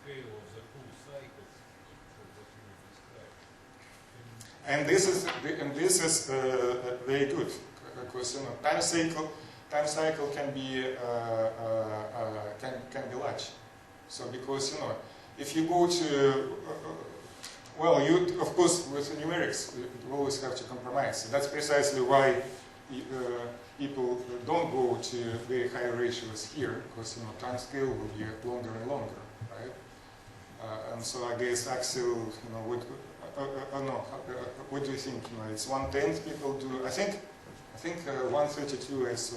scale of the whole cycle of what you described. And this is very good, because time cycle can be large. So because if you go to well, you of course with numerics you always have to compromise. That's precisely why people don't go to very high ratios here, because time scale will be longer and longer, right? And so I guess Axel, what do you think? It's 1/10 people do. I think 132 is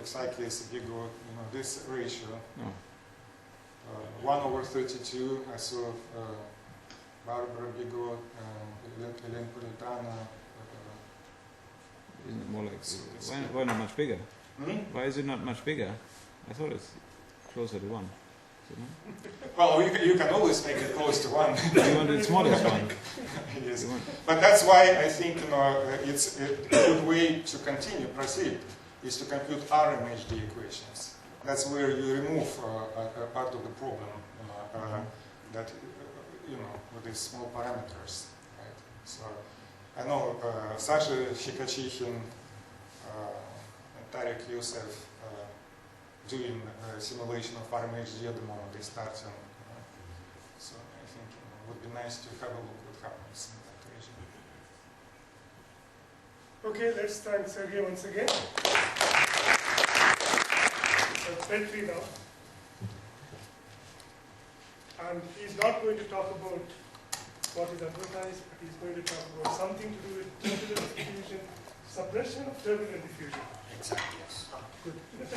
exactly as big, this ratio. No. 1/32. I saw Barbara Bigot, Hélène Politana. Isn't it more like why not much bigger? Why is it not much bigger? I thought it's closer to 1. Well, you can always make it close to 1. You want the smallest one. Yes. But that's why I think it's a good way to proceed, is to compute RMHD equations. That's where you remove a part of the problem that with these small parameters, right? So I know Sasha Shikachyhin and Tarek Youssef doing simulation of RMHD at the moment. They start, so I think it would be nice to have a look what happens in that region. Okay, let's thank Sergey once again. So Petri now. And he's not going to talk about what is advertised, but he's going to talk about something to do with turbulent diffusion, suppression of turbulent diffusion. Exactly, yes. Good. Good.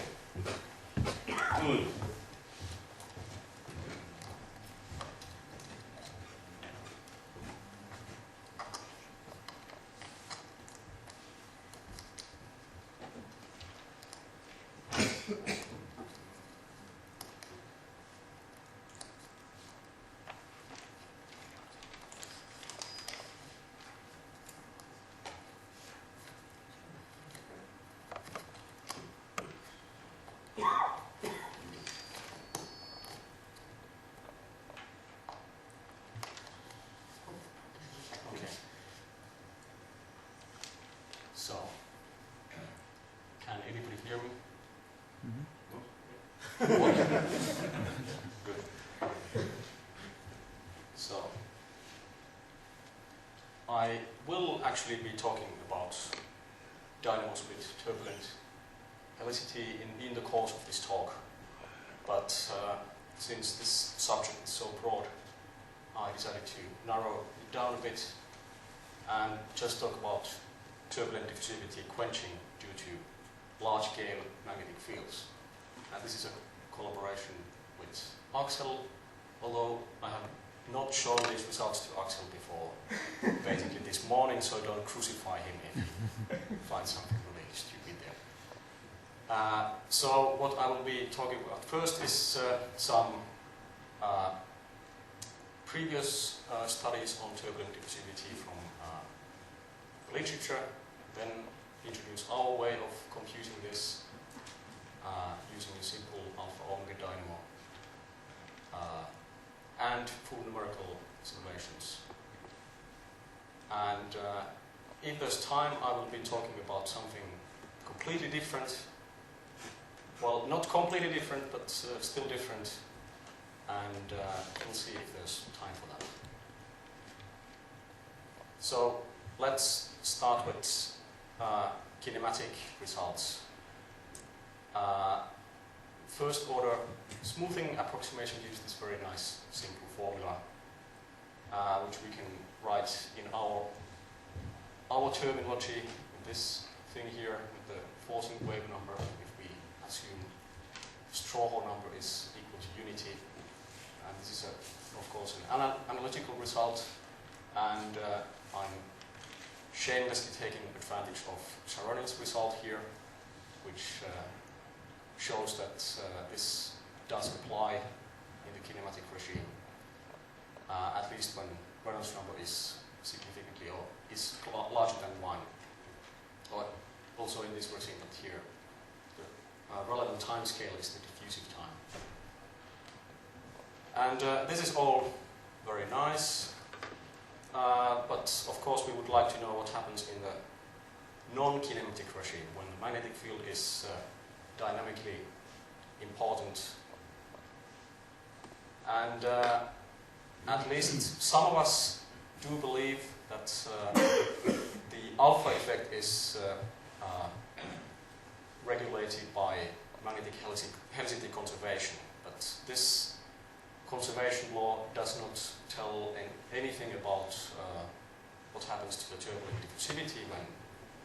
So, can anybody hear me? Good. So, I will actually be talking about dynamos with turbulent helicity in the course of this talk. But since this subject is so broad, I decided to narrow it down a bit and just talk about turbulent diffusivity quenching due to large-scale magnetic fields. And this is a collaboration with Axel, although I have not shown these results to Axel before, basically this morning, so don't crucify him if you find something really stupid there. So what I will be talking about first is some previous studies on turbulent diffusivity from literature, then introduce our way of computing this using a simple alpha-omega dynamo and full numerical simulations. And if there's time, I will be talking about something completely different. Well, not completely different, but still different. And we'll see if there's time for that. So let's start with kinematic results. First order smoothing approximation gives this very nice simple formula, which we can write in our terminology in this thing here with the forcing wave number, if we assume Strawhall number is equal to unity. And this is, of course, an analytical result, and I'm shamelessly taking advantage of Sharon's result here, which shows that this does apply in the kinematic regime, at least when Reynolds number is significantly or is larger than 1. Or also in this regime, but here the relevant time scale is the diffusive time. And this is all very nice, but of course we would like to know what happens in the non-kinematic regime, when the magnetic field is dynamically important. And at least some of us do believe that the alpha effect is regulated by magnetic Helsinki conservation, but this conservation law does not tell anything about what happens to the turbulent diffusivity when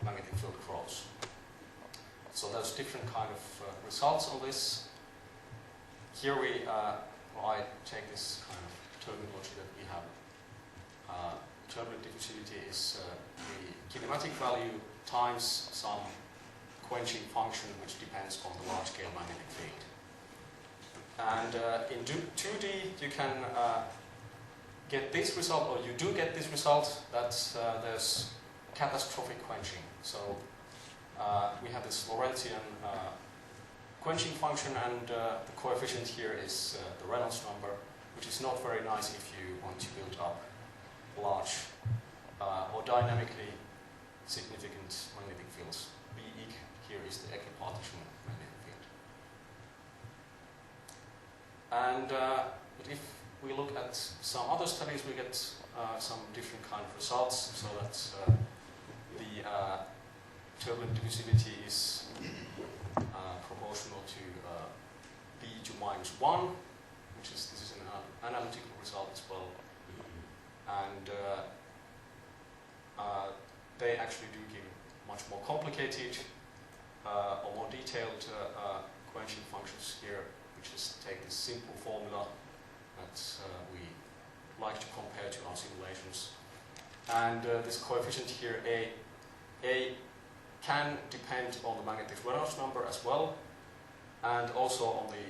magnetic field grows. So there's different kind of results on this. Here I take this kind of terminology that we have. Turbulent diffusivity is the kinematic value times some quenching function which depends on the large-scale magnetic field. And in 2D you can get this result, or you do get this result, that there's catastrophic quenching. So we have this Lorentzian quenching function, and the coefficient here is the Reynolds number, which is not very nice if you want to build up large or dynamically significant magnetic fields. B here is the equipartition magnetic field. And but if we look at some other studies, we get some different kind of results, so that the turbulent diffusivity is proportional to B to -1, which is, this is an analytical result as well. And they actually do give much more complicated or more detailed quenching functions here. We just take this simple formula that we like to compare to our simulations. And this coefficient here, A can depend on the magnetic Reynolds number as well, and also on the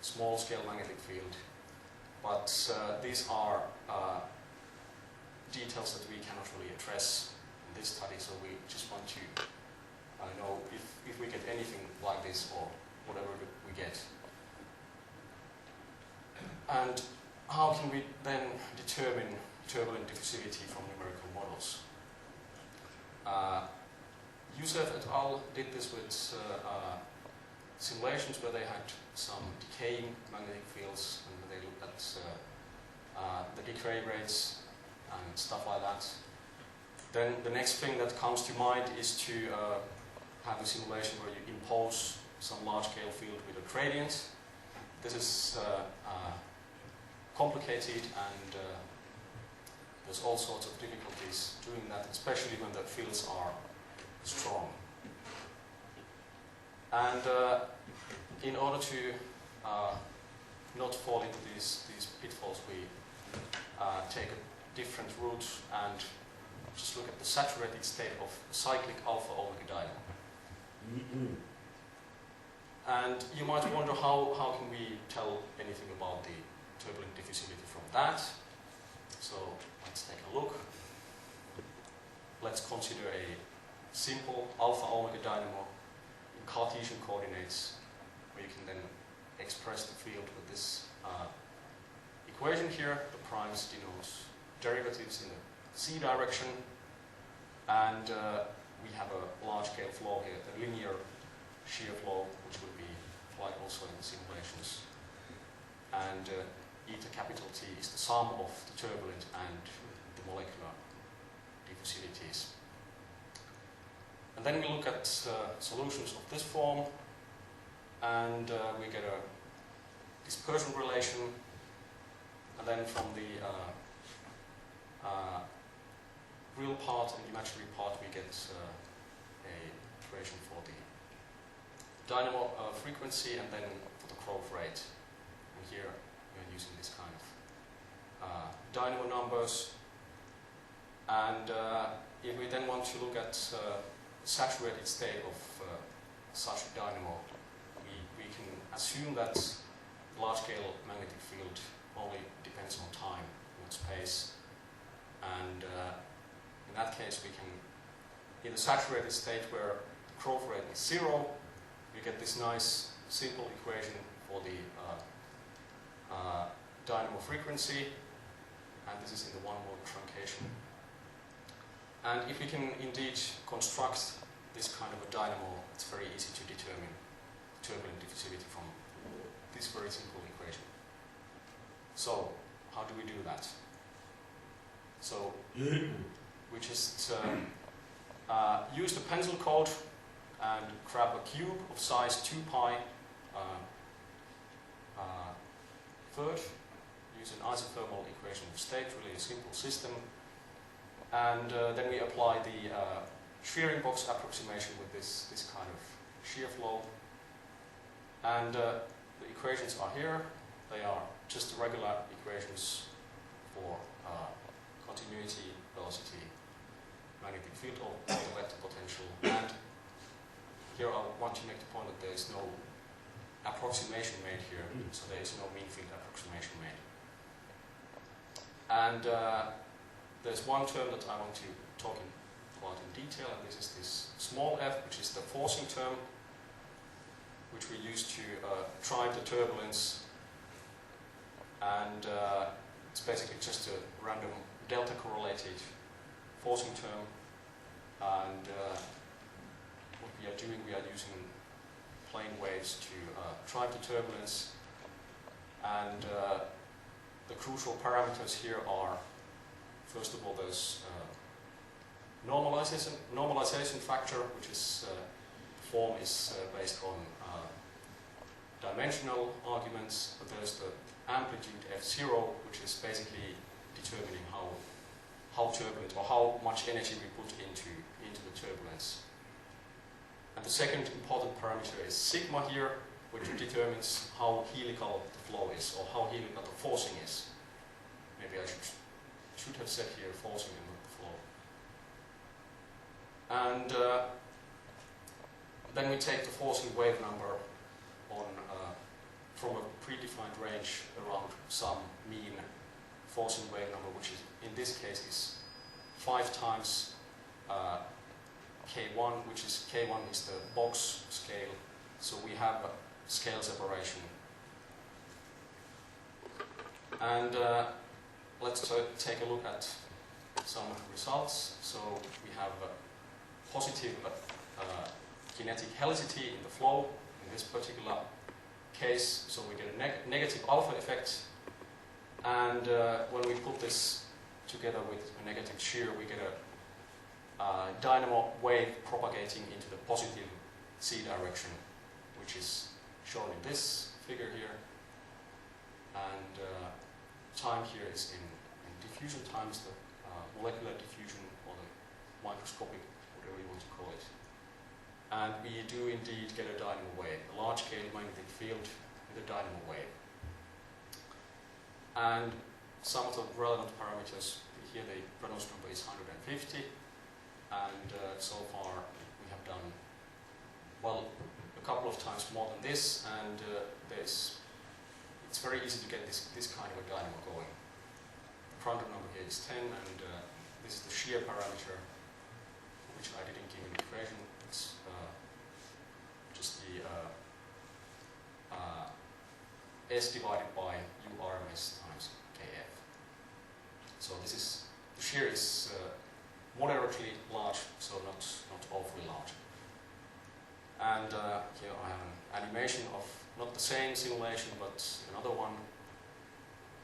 small scale magnetic field. But these are details that we cannot really address in this study, so we just want to know if we get anything like this or whatever we get. And how can we then determine turbulent diffusivity from numerical models? Youssef et al. Did this with simulations where they had some decaying magnetic fields, and they looked at the decay rates and stuff like that. Then the next thing that comes to mind is to have a simulation where you impose some large-scale field with a gradient. This is complicated, and there's all sorts of difficulties doing that, especially when the fields are strong. And in order to not fall into these pitfalls, we take a different route and just look at the saturated state of cyclic alpha omega dynamo. And you might wonder how can we tell anything about the turbulent diffusivity from that. So let's take a look. Let's consider a simple alpha omega dynamo in Cartesian coordinates, where you can then express the field with this equation here. The primes denote derivatives in the c direction, and we have a large-scale flow here, a linear shear flow, which would be applied also in the simulations. And eta capital T is the sum of the turbulent and the molecular diffusivities. And then we look at solutions of this form, and we get a dispersion relation, and then from the real part and imaginary part we get a equation for the dynamo frequency and then for the growth rate. And here we are using this kind of dynamo numbers. And if we then want to look at saturated state of such a dynamo, we can assume that large-scale magnetic field only depends on time, not space. And in that case, we can, in the saturated state where the growth rate is 0, we get this nice simple equation for the dynamo frequency, and this is in the 1 mode truncation. And if we can indeed construct this kind of a dynamo, it's very easy to determine turbulent diffusivity from this very simple equation. So, how do we do that? So, we just use the pencil code and grab a cube of size 2 pi third, use an isothermal equation of state, really a simple system, and then we apply the shearing box approximation with this kind of shear flow, and the equations are here. They are just the regular equations for continuity, velocity, magnetic field, or electric potential, and here I want to make the point that there is no approximation made here, so there is no mean field approximation made. And there's one term that I want to talk about in detail, and this is this small f, which is the forcing term, which we use to drive the turbulence, and it's basically just a random delta correlated forcing term, and what we are doing, we are using plane waves to drive the turbulence, and the crucial parameters here are, first of all, there's normalization factor, which is form is based on dimensional arguments, but there's the amplitude f0, which is basically determining how turbulent or how much energy we put into the turbulence. And the second important parameter is sigma here, which determines how helical the flow is, or how helical the forcing is. Maybe I should have said here forcing and not the flow. And then we take the forcing wave number on from a predefined range around some mean forcing wave number, which is in this case is 5 times K1, which is K1 is the box scale, so we have a scale separation. And let's take a look at some results. So we have a positive kinetic helicity in the flow in this particular case, so we get a negative alpha effect, and when we put this together with a negative shear, we get a dynamo wave propagating into the positive z direction, which is shown in this figure here, and time here is in diffusion times, the molecular diffusion or the microscopic, whatever you want to call it. And we do indeed get a dynamo wave, a large-scale magnetic field with a dynamo wave. And some of the relevant parameters, here the Reynolds number is 150, and so far we have done, well, a couple of times more than this, and it's very easy to get this kind of a dynamo going. The Prandtl number here is 10, and this is the shear parameter, which I didn't give an equation. It's just the S divided by URMS times KF. So this is, the shear is moderately large, so not awfully large. And here I have an animation of not the same simulation, but another one.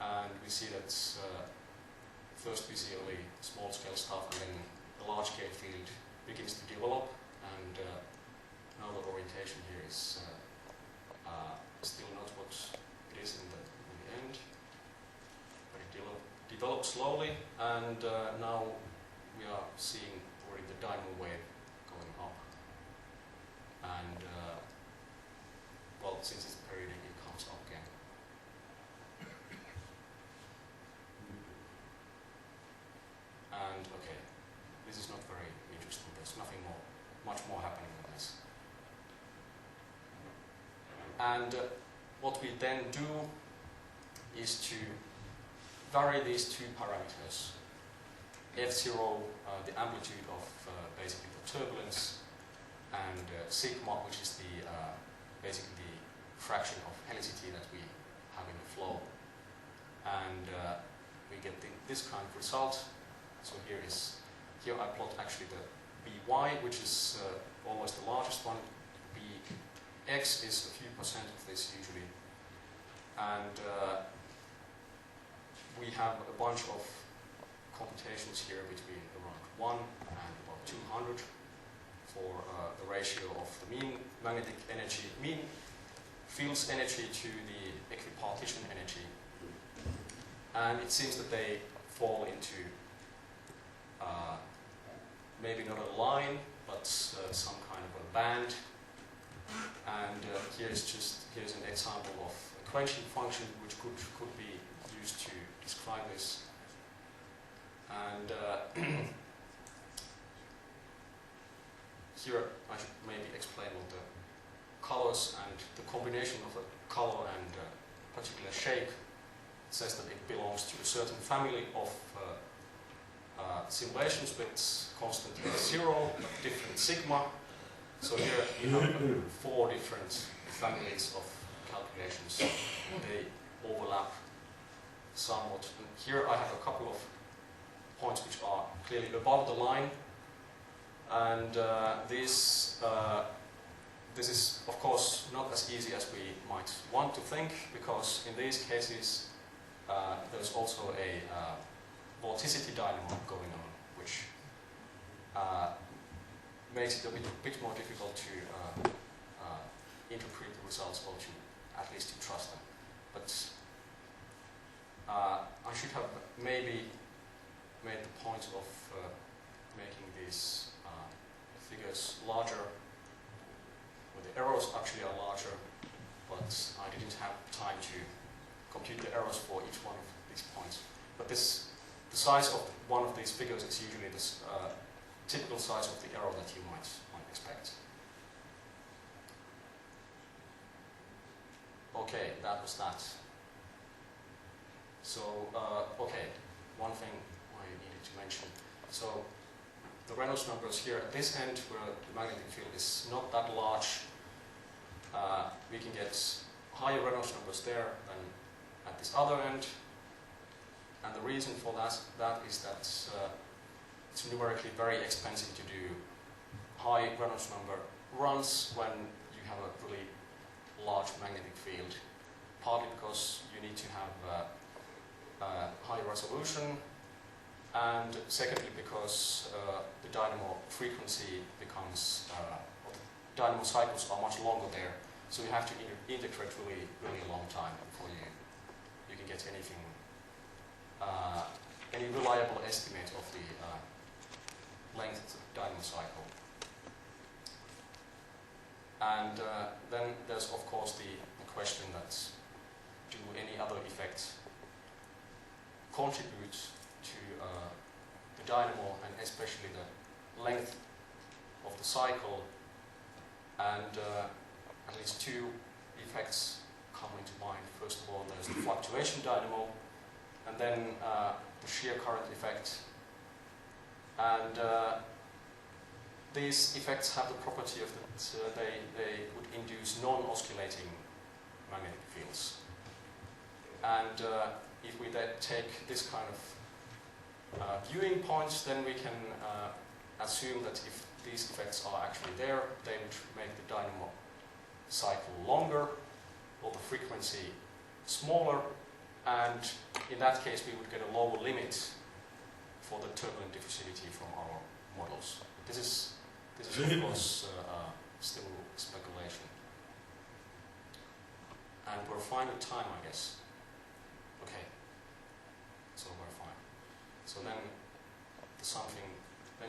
And we see that first we see only small scale stuff, and then the large scale field begins to develop, and now the orientation here is still not what it is in the end, but it develops slowly, and now we are seeing already the dynamo wave going up, and well, since it's periodic, it comes up again. And okay, this is not very interesting. There's nothing much more happening than this. And what we then do is to vary these two parameters. F0, the amplitude of basically the turbulence, and sigma, which is the basically the fraction of helicity that we have in the flow. and we get this kind of result. So here I plot actually the by, which is always the largest one. Bx is a few percent of this usually, and we have a bunch of computations here between around 1 and about 200 for the ratio of the mean magnetic energy, mean field's energy to the equipartition energy. And it seems that they fall into maybe not a line, but some kind of a band. And here's an example of a quenching function which could be used to describe this. And here I should maybe explain what the colors and the combination of a color and a particular shape says that it belongs to a certain family of simulations with constant zero, different sigma. So here you have 4 different families of calculations. They overlap somewhat. And here I have a couple of points which are clearly above the line. And this is, of course, not as easy as we might want to think, because in these cases there's also a vorticity dynamo going on, which makes it a bit more difficult to interpret the results, or to at least to trust them. But I should have maybe made the point of making these figures larger, where the errors actually are larger, but I didn't have time to compute the errors for each one of these points. But the size of one of these figures is usually the typical size of the error that you might expect. Okay, that was that. So, okay, one thing I needed to mention. So, the Reynolds numbers here at this end, where the magnetic field is not that large, we can get higher Reynolds numbers there than at this other end. And the reason for that is that it's numerically very expensive to do high Reynolds number runs when you have a really large magnetic field, partly because you need to have high resolution, and secondly because the dynamo frequency becomes, dynamo cycles are much longer there, so you have to integrate really a long time before you can get anything, any reliable estimate of the length of the dynamo cycle. And then there's of course the question that do any other effects contribute to the dynamo, and especially the length of the cycle. And at least 2 effects come into mind. First of all, there's the fluctuation dynamo, and then the shear current effect. And these effects have the property of that they would induce non-oscillating magnetic fields. And if we then take this kind of viewing points, then we can assume that if these effects are actually there, they would make the dynamo cycle longer, or the frequency smaller, and in that case we would get a lower limit for the turbulent diffusivity from our models. This is of course still speculation. And we're fine with time, I guess. Okay, so we're fine. So then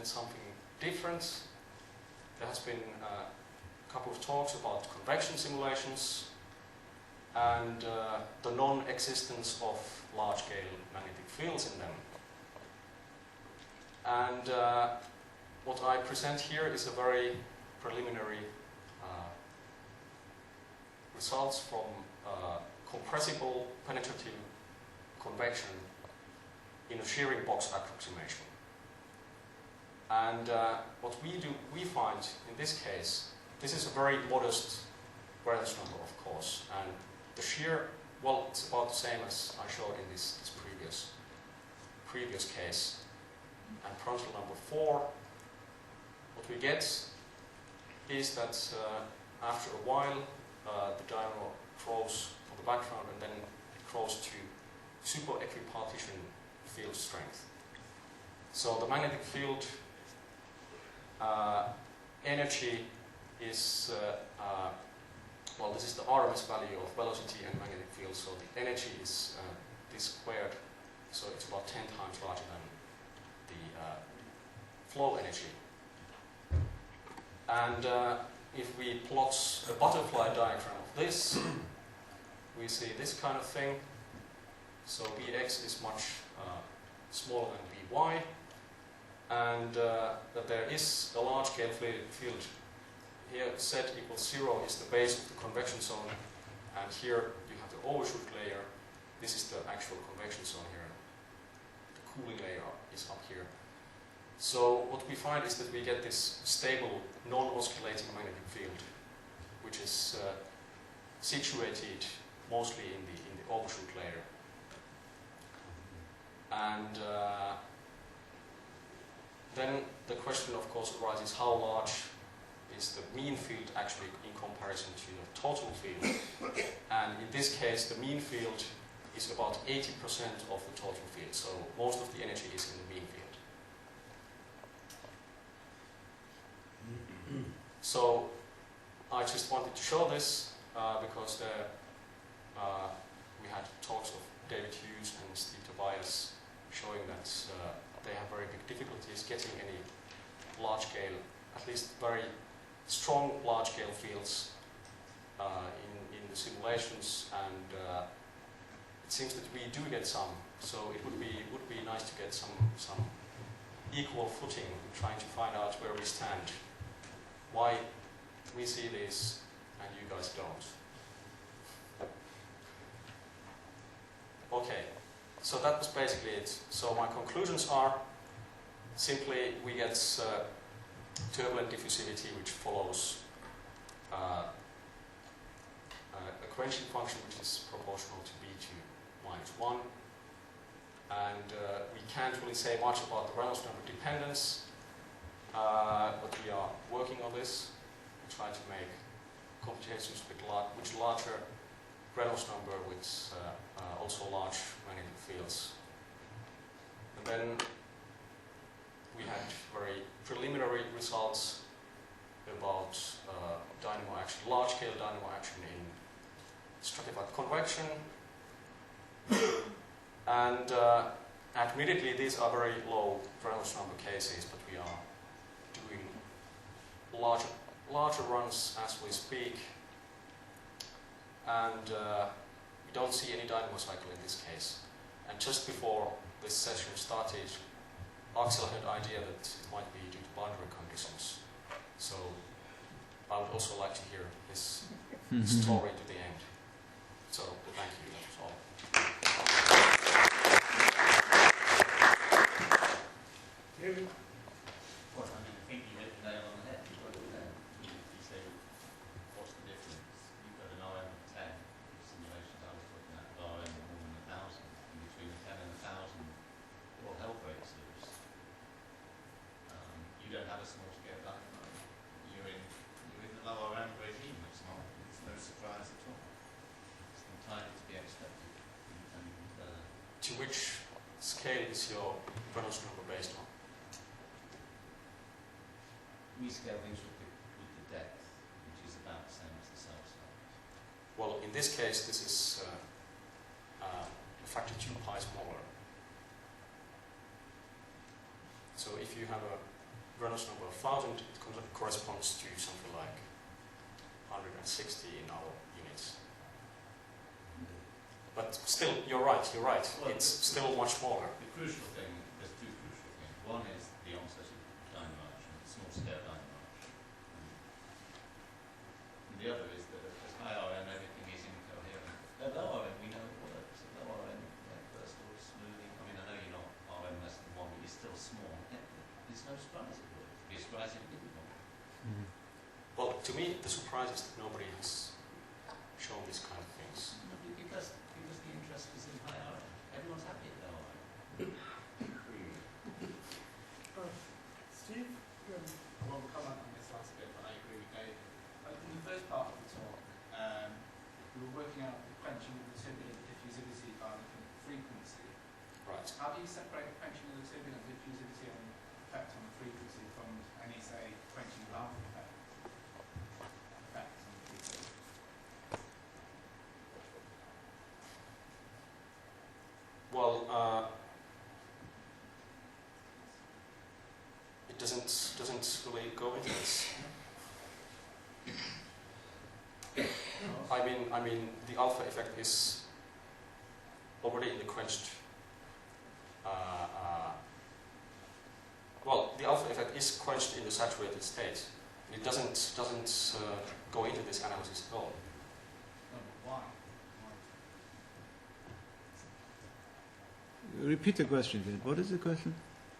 something different. There has been a couple of talks about convection simulations and the non-existence of large-scale magnetic fields in them. And what I present here is a very preliminary results from compressible penetrative convection in a shearing box approximation. And what we find in this case, this is a very modest Reynolds number, of course, and the shear well, it's about the same as I showed in this previous case. And potential number 4, what we get is that after a while the dynamo grows on the background and then it grows to super equipartition field strength. So the magnetic field energy is, well, this is the RMS value of velocity and magnetic field, so the energy is this squared, so it's about 10 times larger than the flow energy. And if we plot a butterfly diagram of this, we see this kind of thing. So Vx is much smaller than Vy, and that there is a large-scale field. Here Z equals 0 is the base of the convection zone, and here you have the overshoot layer. This is the actual convection zone here. The cooling layer is up here. So what we find is that we get this stable, non-oscillating magnetic field, which is situated mostly in the overshoot layer. And then the question, of course, arises: how large is the mean field actually in comparison to the total field? And in this case, the mean field is about 80% of the total field. So most of the energy is in the mean field. So I just wanted to show this because we had talks of David Hughes and Steve Tobias showing that they have very big difficulties getting any large-scale, at least very strong large-scale fields in the simulations, and it seems that we do get some. So it would be nice to get some equal footing, trying to find out where we stand. Why we see this and you guys don't. Okay, so that was basically it. So my conclusions are simply we get turbulent diffusivity which follows a quenching function which is proportional to B2 -1. And we can't really say much about the Reynolds number dependence, but we are working on this. We try to make computations with which larger Reynolds number with also large magnetic fields. And then we had very preliminary results about dynamo action, large-scale dynamo action in stratified convection. And admittedly, these are very low Reynolds number cases, but we are doing larger runs as we speak. And we don't see any dynamo cycle in this case. And just before this session started, Axel had an idea that it might be due to boundary conditions. So I would also like to hear his story to the end. So thank you, that was all. David? Well, I mean, I think you hit the nail on the head. You say, what's the difference? You've got an RM of 10, the simulations I was looking at, with RM of more than 1,000, and between 10 and 1,000, all hell breaks loose. You don't have a small scale dynamo. You're in the low RM regime. It's no surprise at all. It's entirely to be expected. To which scale is your Reynolds number based on? We scale things with the depth, which is about the same as the cell size. Well, in this case, this is a factor 2 pi smaller. So if you have a Reynolds number of 1,000, it corresponds to something like 160 in our units. But still, you're right. Well, it's still much smaller. The crucial thing, there's two crucial things. One is the onset of dynamo action, small scale dynamo action. And the other is that at high RM everything is incoherent. At low RM we know it works. At low RM, first order smoothing. I mean, I know you're not RM less than 1, but you're still small. There's no surprise it works. It'd be a surprise if it didn't work. Well, to me, the surprise is that nobody has shown these kind of things. Because working out the quenching of the turbulent diffusivity by looking at frequency. Right. How do you separate the quenching of the turbulent diffusivity and effect on the frequency from any, say, quenching of alpha effect on the frequency? Well, it doesn't really go into this. I mean, the alpha effect is already in the quenched. Well, the alpha effect is quenched in the saturated state. It doesn't go into this analysis at all. No, but why? Repeat the question again. What is the question?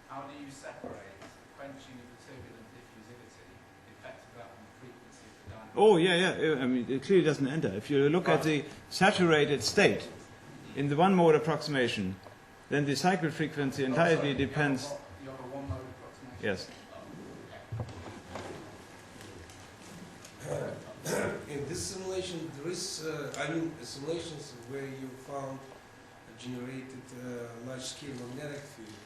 How do you separate the quenching of the turbulent diffusivity, the effect of that on the frequency of the dynamic? Oh, yeah. I mean, it clearly doesn't enter. If you look at the saturated state in the one-mode approximation, then the cycle frequency entirely depends. You have a one-mode approximation? Yes. In this simulation, there is, simulations where you found a generated large-scale magnetic field.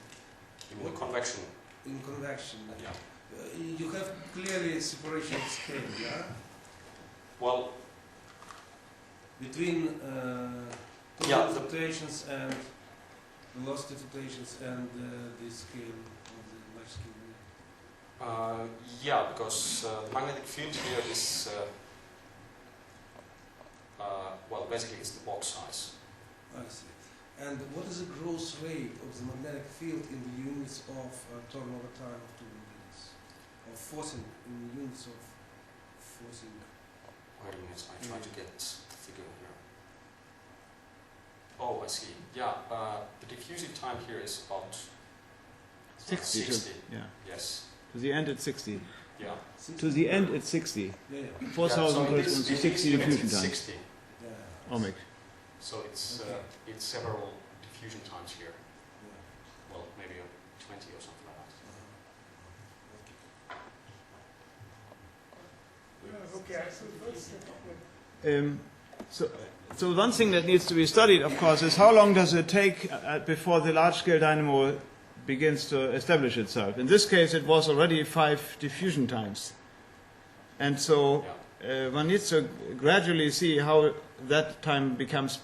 In the convection. In convection. Yeah. You have clearly separation of scale, yeah? Well, between yeah, fluctuations and velocity fluctuations and the scale of the large scale. Yeah, because the magnetic field here is, well, basically it's the box size. I see. And what is the gross rate of the magnetic field in the units of turnover time of 2 units? Of forcing, in units of forcing? Wait a minute, I try to get the figure here. Oh, I see. Yeah, the diffusive time here is about 60. 60. Yeah. Yes. To the end, it's 60. Yeah. To the end, it's 60. Yeah. 4,000 corresponds to 60 diffusion times. 60. Yeah. Ohmic. So it's Okay. it's several diffusion times here. Yeah. Well, maybe 20 or something like that. Okay, so that's So one thing that needs to be studied, of course, is how long does it take before the large-scale dynamo begins to establish itself. In this case, it was already 5 diffusion times. And so one needs to gradually see how that time becomes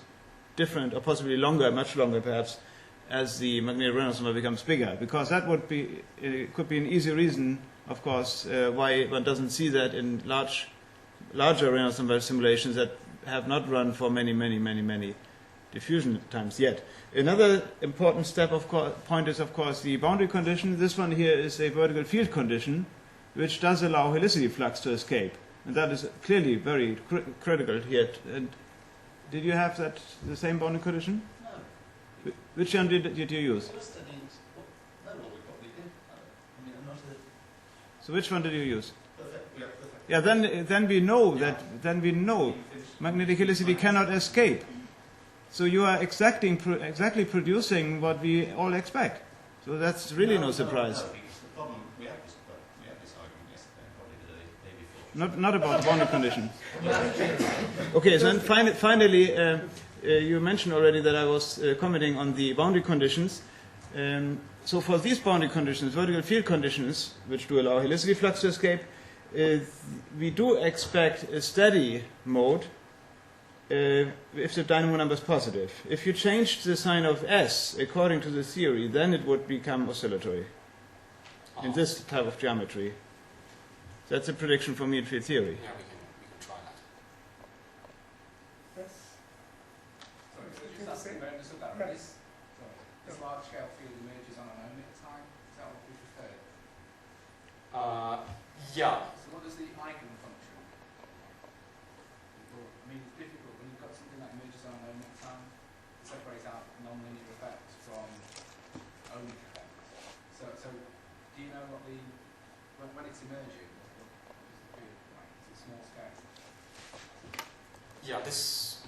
different, or possibly longer, much longer perhaps, as the magnetic resonance number becomes bigger. Because that would be, could be an easy reason, of course, why one doesn't see that in larger resonance number simulations that have not run for many diffusion times yet. Another important point is, of course, the boundary condition. This one here is a vertical field condition, which does allow helicity flux to escape. And that is clearly very critical here. And did you have the same boundary condition? No. Which one did you use? We probably did. I mean, I'm not a So which one did you use? perfect. Yeah, then we know magnetic helicity cannot escape. So you are exactly producing what we all expect. So that's really no surprise. No, because the problem, we had this argument yesterday, probably the day before. Not about the boundary condition. Okay, so then finally, you mentioned already that I was commenting on the boundary conditions. So for these boundary conditions, vertical field conditions, which do allow helicity flux to escape, we do expect a steady mode if the dynamo number is positive. If you change the sign of S according to the theory, then it would become oscillatory in this type of geometry. That's a prediction for mean field theory. Yeah, we can try that. Yes. Sorry, so just asking about this about this. Sorry, this large scale field emerges on an ohmic time. Is that what we prefer? Yeah. So what is the eigenfunction? I mean, it's difficult when you've got something that emerges on an ohmic time to separate out nonlinear effects from ohmic effects. So do you know what when it's emerging, what is the field like? Is it small scale? Yeah, this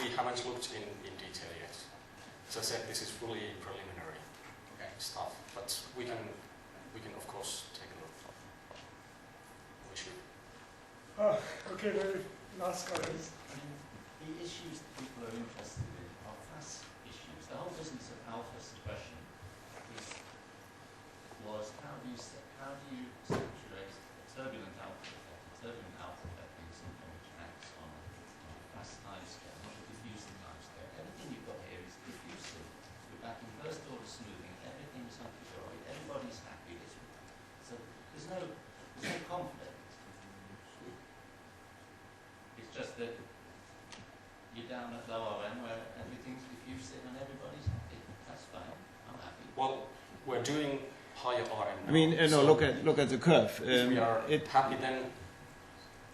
we haven't looked in detail yet. As I said, this is fully preliminary stuff, but we can of course take a look. We should. Okay, very last comments. He issues down at low RN where everything's diffused in and everybody's happy. That's fine. I'm happy. Well, we're doing higher RM. I mean, no, look at the curve. If we are happy, then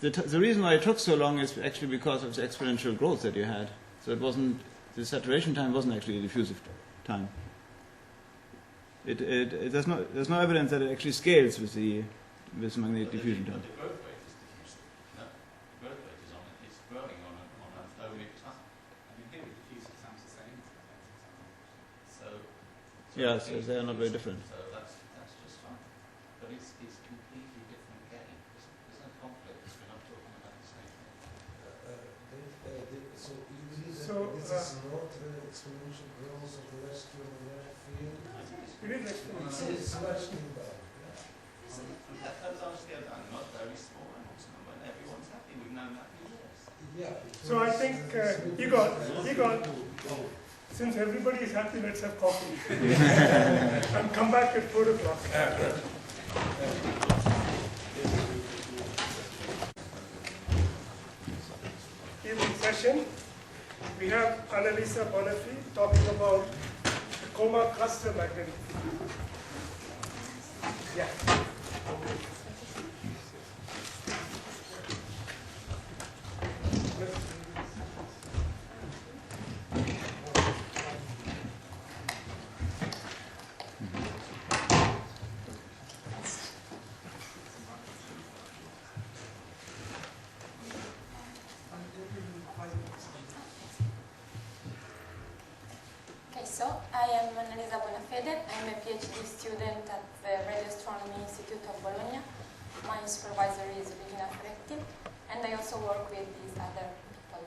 the reason why it took so long is actually because of the exponential growth that you had. So it wasn't, the saturation time wasn't actually a diffusive time. There's no evidence that it actually scales with magnetic diffusion time. But the growth rate is diffusive. No, the growth rate is it's growing on a flow rate time. I mean, here with diffusive sounds the same. So Yeah, so they are not very different. So that's just fine. But it's completely different game. There's no conflict. We're not talking about the same thing. So you believe that So, this is not exponential growth of the rescue magnetic field? It is exponential. It's much inbound. Those are still not very small amounts, but everyone's happy. We've known that for years. Yeah. So I think, Igor, since everybody is happy, let's have coffee. And come back at 4 o'clock. Evening session. We have Annalisa Bonafide talking about the coma cluster magnetic field. Yeah. Okay, so I am Annalisa Bonafede. I'm a PhD student at the Radio Astronomy Institute of Bologna. My supervisor is Regina Ferretti, and I also work with these other people.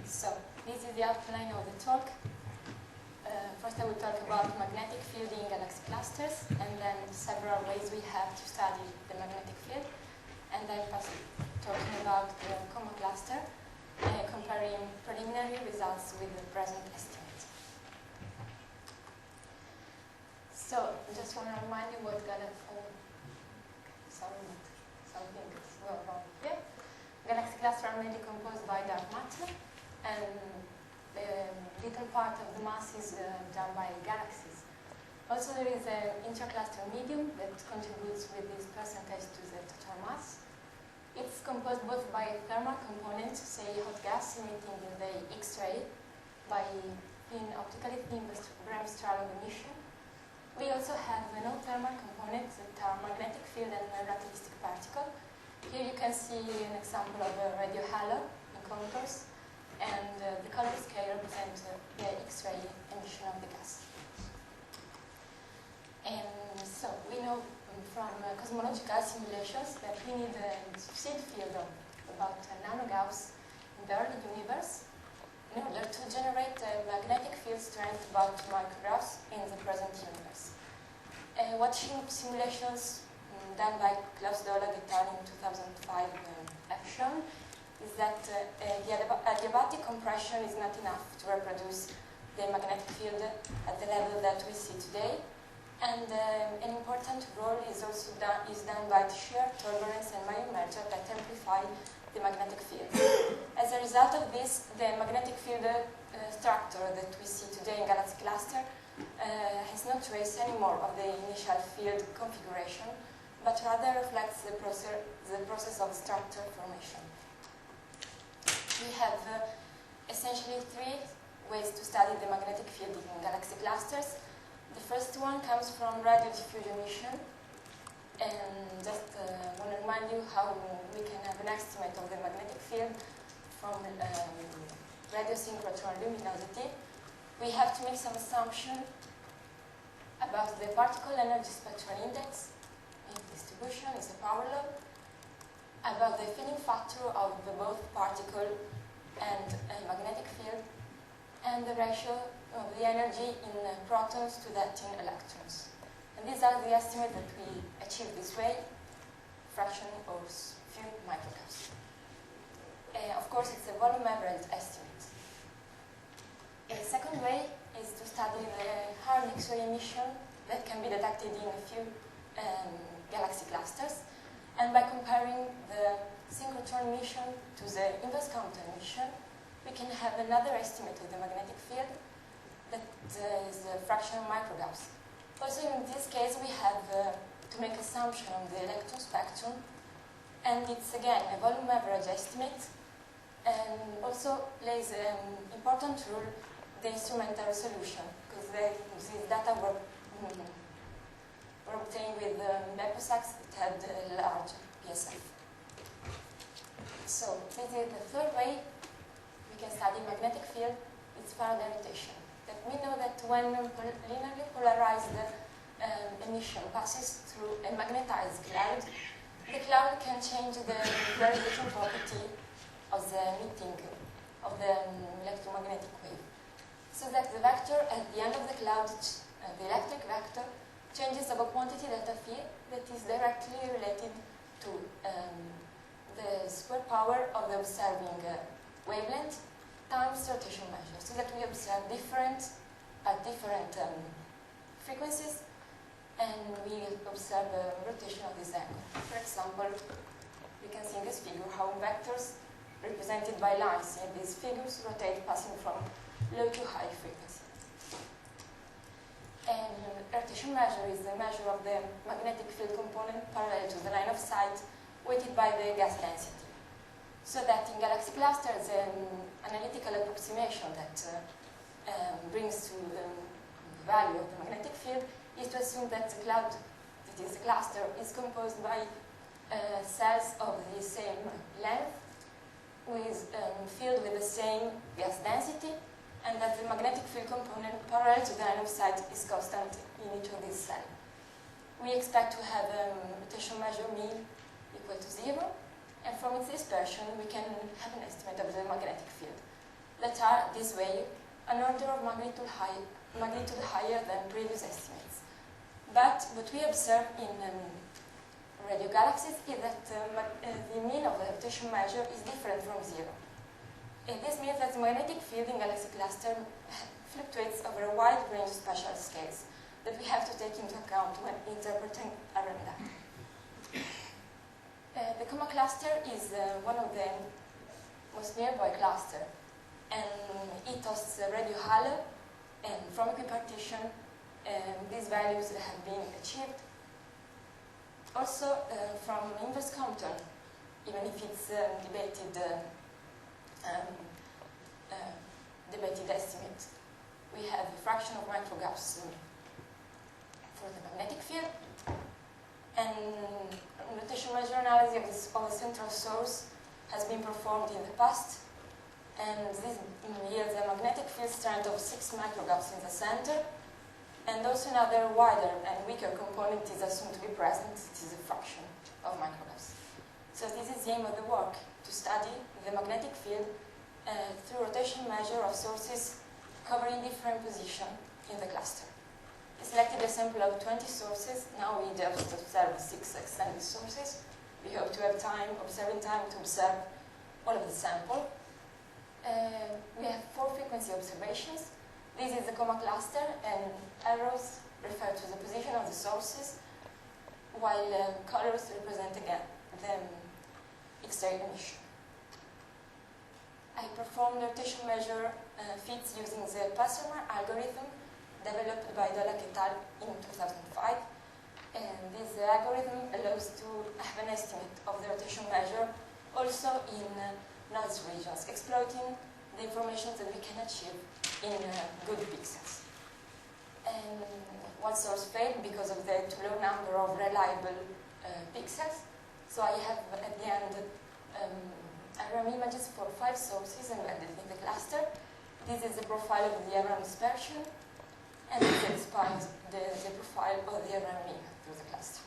So, this is the outline of the talk. First I will talk about magnetic field in galaxy clusters, and then several ways we have to study the magnetic field. And then talking about the coma cluster, comparing preliminary results with the present estimates. So, just want to remind you what something is wrong here. Galaxy clusters are mainly composed by dark matter, and little part of the mass is done by galaxies. Also, there is an intercluster medium that contributes with this percentage to the total mass. It's composed both by thermal components, say hot gas emitting in the X-ray, by optically thin bremsstrahlung emission. We also have non-thermal components that are magnetic field and relativistic particle. Here you can see an example of a radio halo in contours, and the color scale represents the X-ray emission of the gas. And so we know from cosmological simulations that we need a seed field of about nanogauss in the early universe in order to generate a magnetic field strength about 2 microgauss in the present universe. Watching simulations done by Klaus Doller et al. In 2005 have shown is that the adiabatic compression is not enough to reproduce the magnetic field at the level that we see today. And an important role is also done by the shear, turbulence, and Mayer-Merger that amplify the magnetic field. As a result of this, the magnetic field structure that we see today in galaxy cluster has no trace anymore of the initial field configuration, but rather reflects the process of structure formation. We have essentially 3 ways to study the magnetic field in galaxy clusters. The first one comes from radio diffusion emission, and just want to remind you how we can have an estimate of the magnetic field from radio synchrotron luminosity. We have to make some assumption about the particle energy spectral index, its distribution, its power law, about the filling factor of both particle and magnetic field, and the ratio of the energy in protons to that in electrons. And these are the estimates that we achieve this way, fraction of few microgauss. Of course, it's a volume average estimate. A second way is to study the hard X-ray emission that can be detected in a few galaxy clusters, and by comparing the synchrotron emission to the inverse Compton emission, we can can have another estimate of the magnetic field that is a fraction of microgauss. Also, in this case, we have to make assumption on the electron spectrum, and it's again a volume average estimate, and also plays an important role the instrumental resolution, because these data were obtained with Beposax that had a large PSF. So this is the third way we can study magnetic field. It's Faraday rotation. That we know that when linearly polarized emission passes through a magnetized cloud, the cloud can change the polarization property of the emitting of the electromagnetic wave, so that the vector at the end of the cloud, the electric vector, changes of a quantity delta phi that is directly related to the square power of the observing wavelength times rotation measure, so that we observe different frequencies, and we observe the rotation of this angle. For example, we can see in this figure how vectors represented by lines in these figures rotate passing from low to high frequency. And rotation measure is the measure of the magnetic field component parallel to the line of sight weighted by the gas density. So that in galaxy clusters, an analytical approximation that brings to the value of the magnetic field is to assume that the cloud, that is the cluster, is composed by cells of the same length, filled with the same gas density, and that the magnetic field component parallel to the line of sight is constant in each of these cells. We expect to have a rotation measure mean equal to 0, and from its dispersion we can have an estimate of the magnetic field that are, this way, an order of magnitude higher than previous estimates. But what we observe in radio galaxies is that the mean of the rotation measure is different from 0. And this means that the magnetic field in galaxy cluster fluctuates over a wide range of spatial scales that we have to take into account when interpreting RM data. The Coma cluster is one of the most nearby cluster, and it hosts a radio halo, and from equipartition these values have been achieved. Also from inverse Compton, even if it's debated estimate, we have a fraction of microgauss for the magnetic field, and rotation measure analysis of the central source has been performed in the past, and this yields a magnetic field strength of 6 microgauss in the center, and also another wider and weaker component is assumed to be present. It is a fraction of microgauss. So this is the aim of the work, to study the magnetic field through rotation measure of sources covering different positions in the cluster. We selected a sample of 20 sources. Now we just observe 6 extended sources. We hope to have observing time to observe all of the sample. We have 4 frequency observations. This is the Coma cluster, and arrows refer to the position of the sources, while colors represent again the X-ray emission. I performed rotation measure fits using the Passermar algorithm developed by Dolac et al. In 2005. And this algorithm allows to have an estimate of the rotation measure also in noise regions, exploiting the information that we can achieve in good pixels. And one source failed because of the too low number of reliable pixels. So I have at the end IRM images for 5 sources embedded in the cluster. This is the profile of the IRM dispersion, and this expands the profile of the IRM mean through the cluster.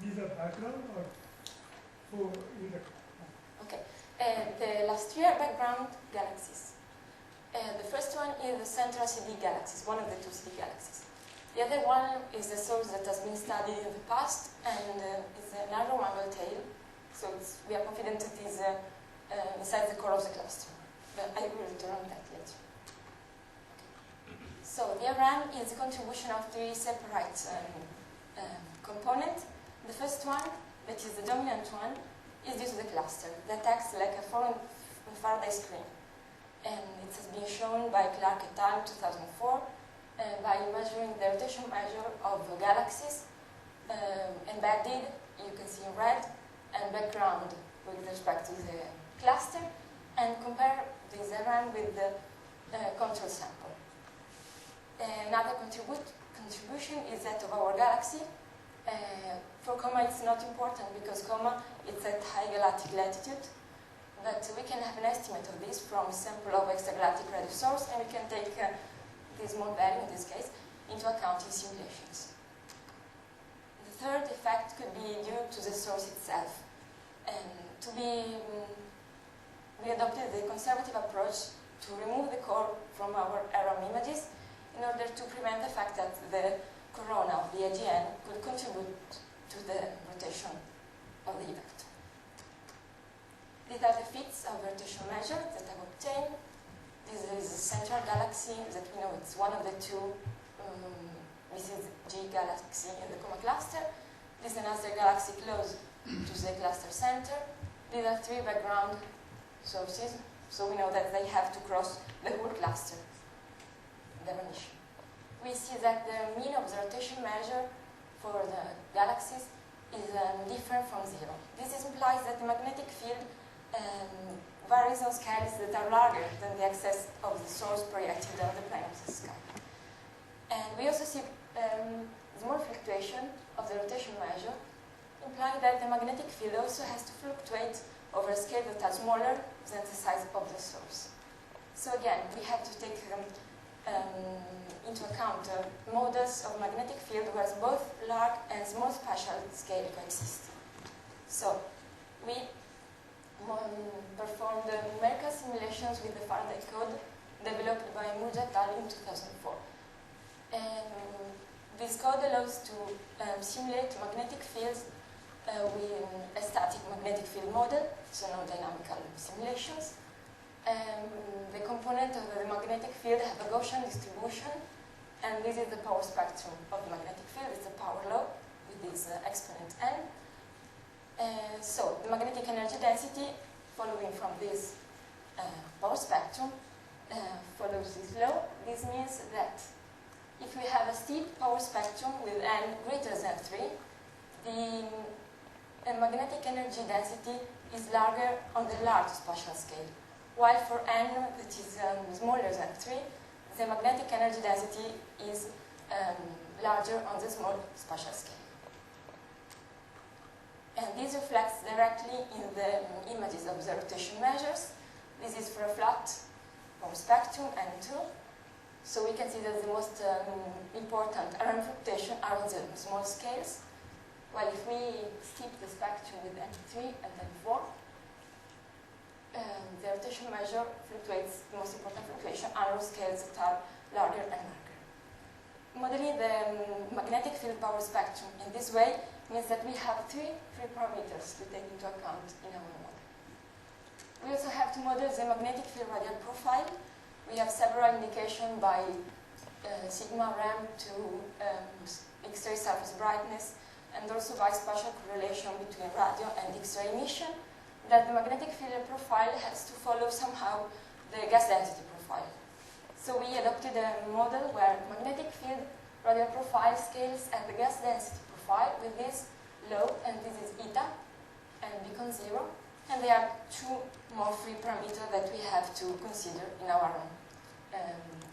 These are background or for either? Okay. The last 3 are background galaxies. The first one is the central CD galaxies, one of the 2 CD galaxies. The other one is a source that has been studied in the past, and it's a narrow angle tail, so we are confident it is inside the core of the cluster. But I will return on that later. So the RAM is a contribution of 3 separate components. The first one, that is the dominant one, is due to the cluster that acts like a foreign Faraday screen. And by Clark et al. 2004 by measuring the rotation measure of galaxies embedded, you can see in red, and background with respect to the cluster, and compare this RM with the control sample. Another contribution is that of our galaxy. For COMA it's not important because COMA is at high galactic latitude, but we can have an estimate of this from a sample of extragalactic radio source, and we can take this small value, in this case, into account in simulations. The third effect could be due to the source itself. We adopted the conservative approach to remove the core from our ARM images in order to prevent the fact that the corona of the AGN could contribute to the rotation of the event. These are the fits of rotation measure that I've obtained. This is a central galaxy that we know it's one of the two. This is G galaxy in the COMA cluster. This is another galaxy close to the cluster center. These are three background sources, so we know that they have to cross the whole cluster definition. We see that the mean of the rotation measure for the galaxies is different from zero. This implies that the magnetic field varies on scales that are larger than the excess of the source projected on the plane of the sky. And we also see small fluctuation of the rotation measure, implying that the magnetic field also has to fluctuate over a scale that are smaller than the size of the source. So again, we have to take into account models of magnetic field where both large and small spatial scale coexist. So we performed numerical simulations with the Faraday code developed by Muja et al. In 2004. This code allows to simulate magnetic fields with a static magnetic field model, so no dynamical simulations. The component of the magnetic field have a Gaussian distribution, and this is the power spectrum of the magnetic field. It's a power law with this exponent n. So the magnetic energy density, following from this power spectrum, follows this law. This means that if we have a steep power spectrum with n greater than 3, the magnetic energy density is larger on the large spatial scale, while for n that is smaller than 3, the magnetic energy density is larger on the small spatial scale. And this reflects directly in the images of the rotation measures. This is for a flat power spectrum, N2. So we can see that the most important RM fluctuation are on the small scales, while if we steep the spectrum with N3 and N4, the rotation measure fluctuates, the most important fluctuation are on scales that are larger and larger. Modeling the magnetic field power spectrum in this way means that we have three parameters to take into account in our model. We also have to model the magnetic field radial profile. We have several indications by sigma RAM to X-ray surface brightness, and also by spatial correlation between radio and X-ray emission, that the magnetic field profile has to follow somehow the gas density profile. So we adopted a model where magnetic field radial profile scales at the gas density profile with this law, and this is eta, and beacon 0. And there are two more free parameters that we have to consider in our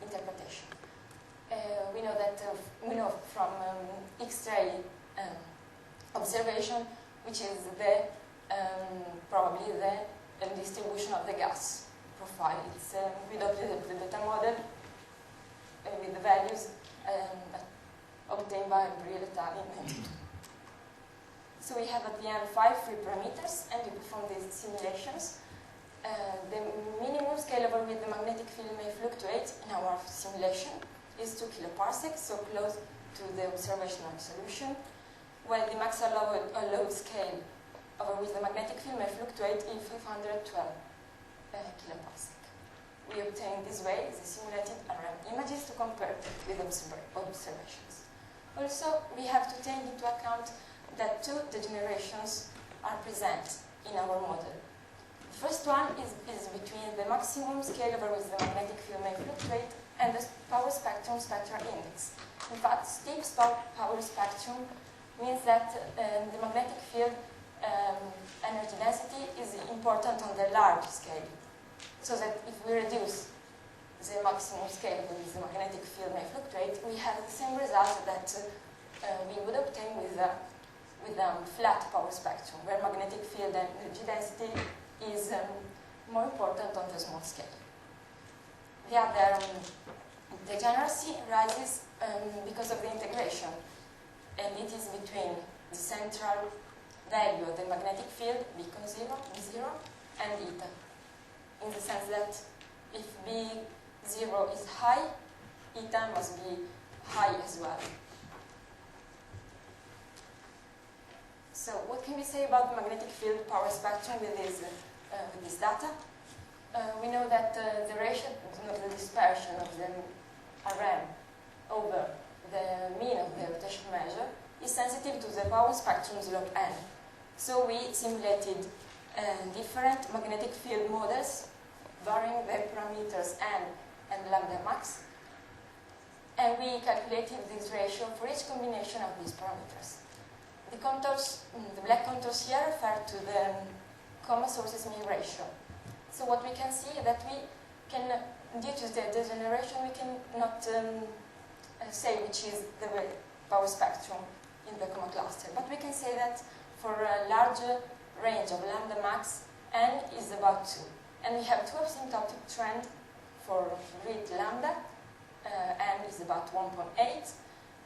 interpretation. We know that we know from X-ray observation, which is the probably the distribution of the gas profile. It's we adopted the beta model with the values obtained by Brielle et al. In 1992. So we have at the end 5 free parameters, and we perform these simulations. The minimum scale over which the magnetic field may fluctuate in our simulation is 2 kiloparsecs, so close to the observational resolution, while the max allowed scale over which the magnetic field may fluctuate is 512 kiloparsec. We obtain this way the simulated RM images to compare with observations. Also, we have to take into account that 2 degenerations are present in our model. The first one is between the maximum scale over which the magnetic field may fluctuate and the power spectrum spectral index. In fact, steep power spectrum means that the magnetic field energy density is important on the large scale. So that if we reduce the maximum scale with the magnetic field may fluctuate, we have the same result that we would obtain with flat power spectrum, where magnetic field and energy density is more important on the small scale. The other degeneracy arises because of the integration, and it is between the central value of the magnetic field, B0, and eta, in the sense that if B0 is high, eta must be high as well. So what can we say about the magnetic field power spectrum with this data? We know that the ratio of the dispersion of the Rm over the mean of the rotation measure is sensitive to the power spectrums log n. So we simulated different magnetic field models varying the parameters n and lambda max, and we calculated this ratio for each combination of these parameters. The contours, the black contours here refer to the common sources mean ratio. So what we can see is that we can, due to the degeneration, we cannot say which is the power spectrum in the comma cluster. But we can say that for a larger range of lambda max, n is about 2. And we have two asymptotic trend for grid lambda, n is about 1.8.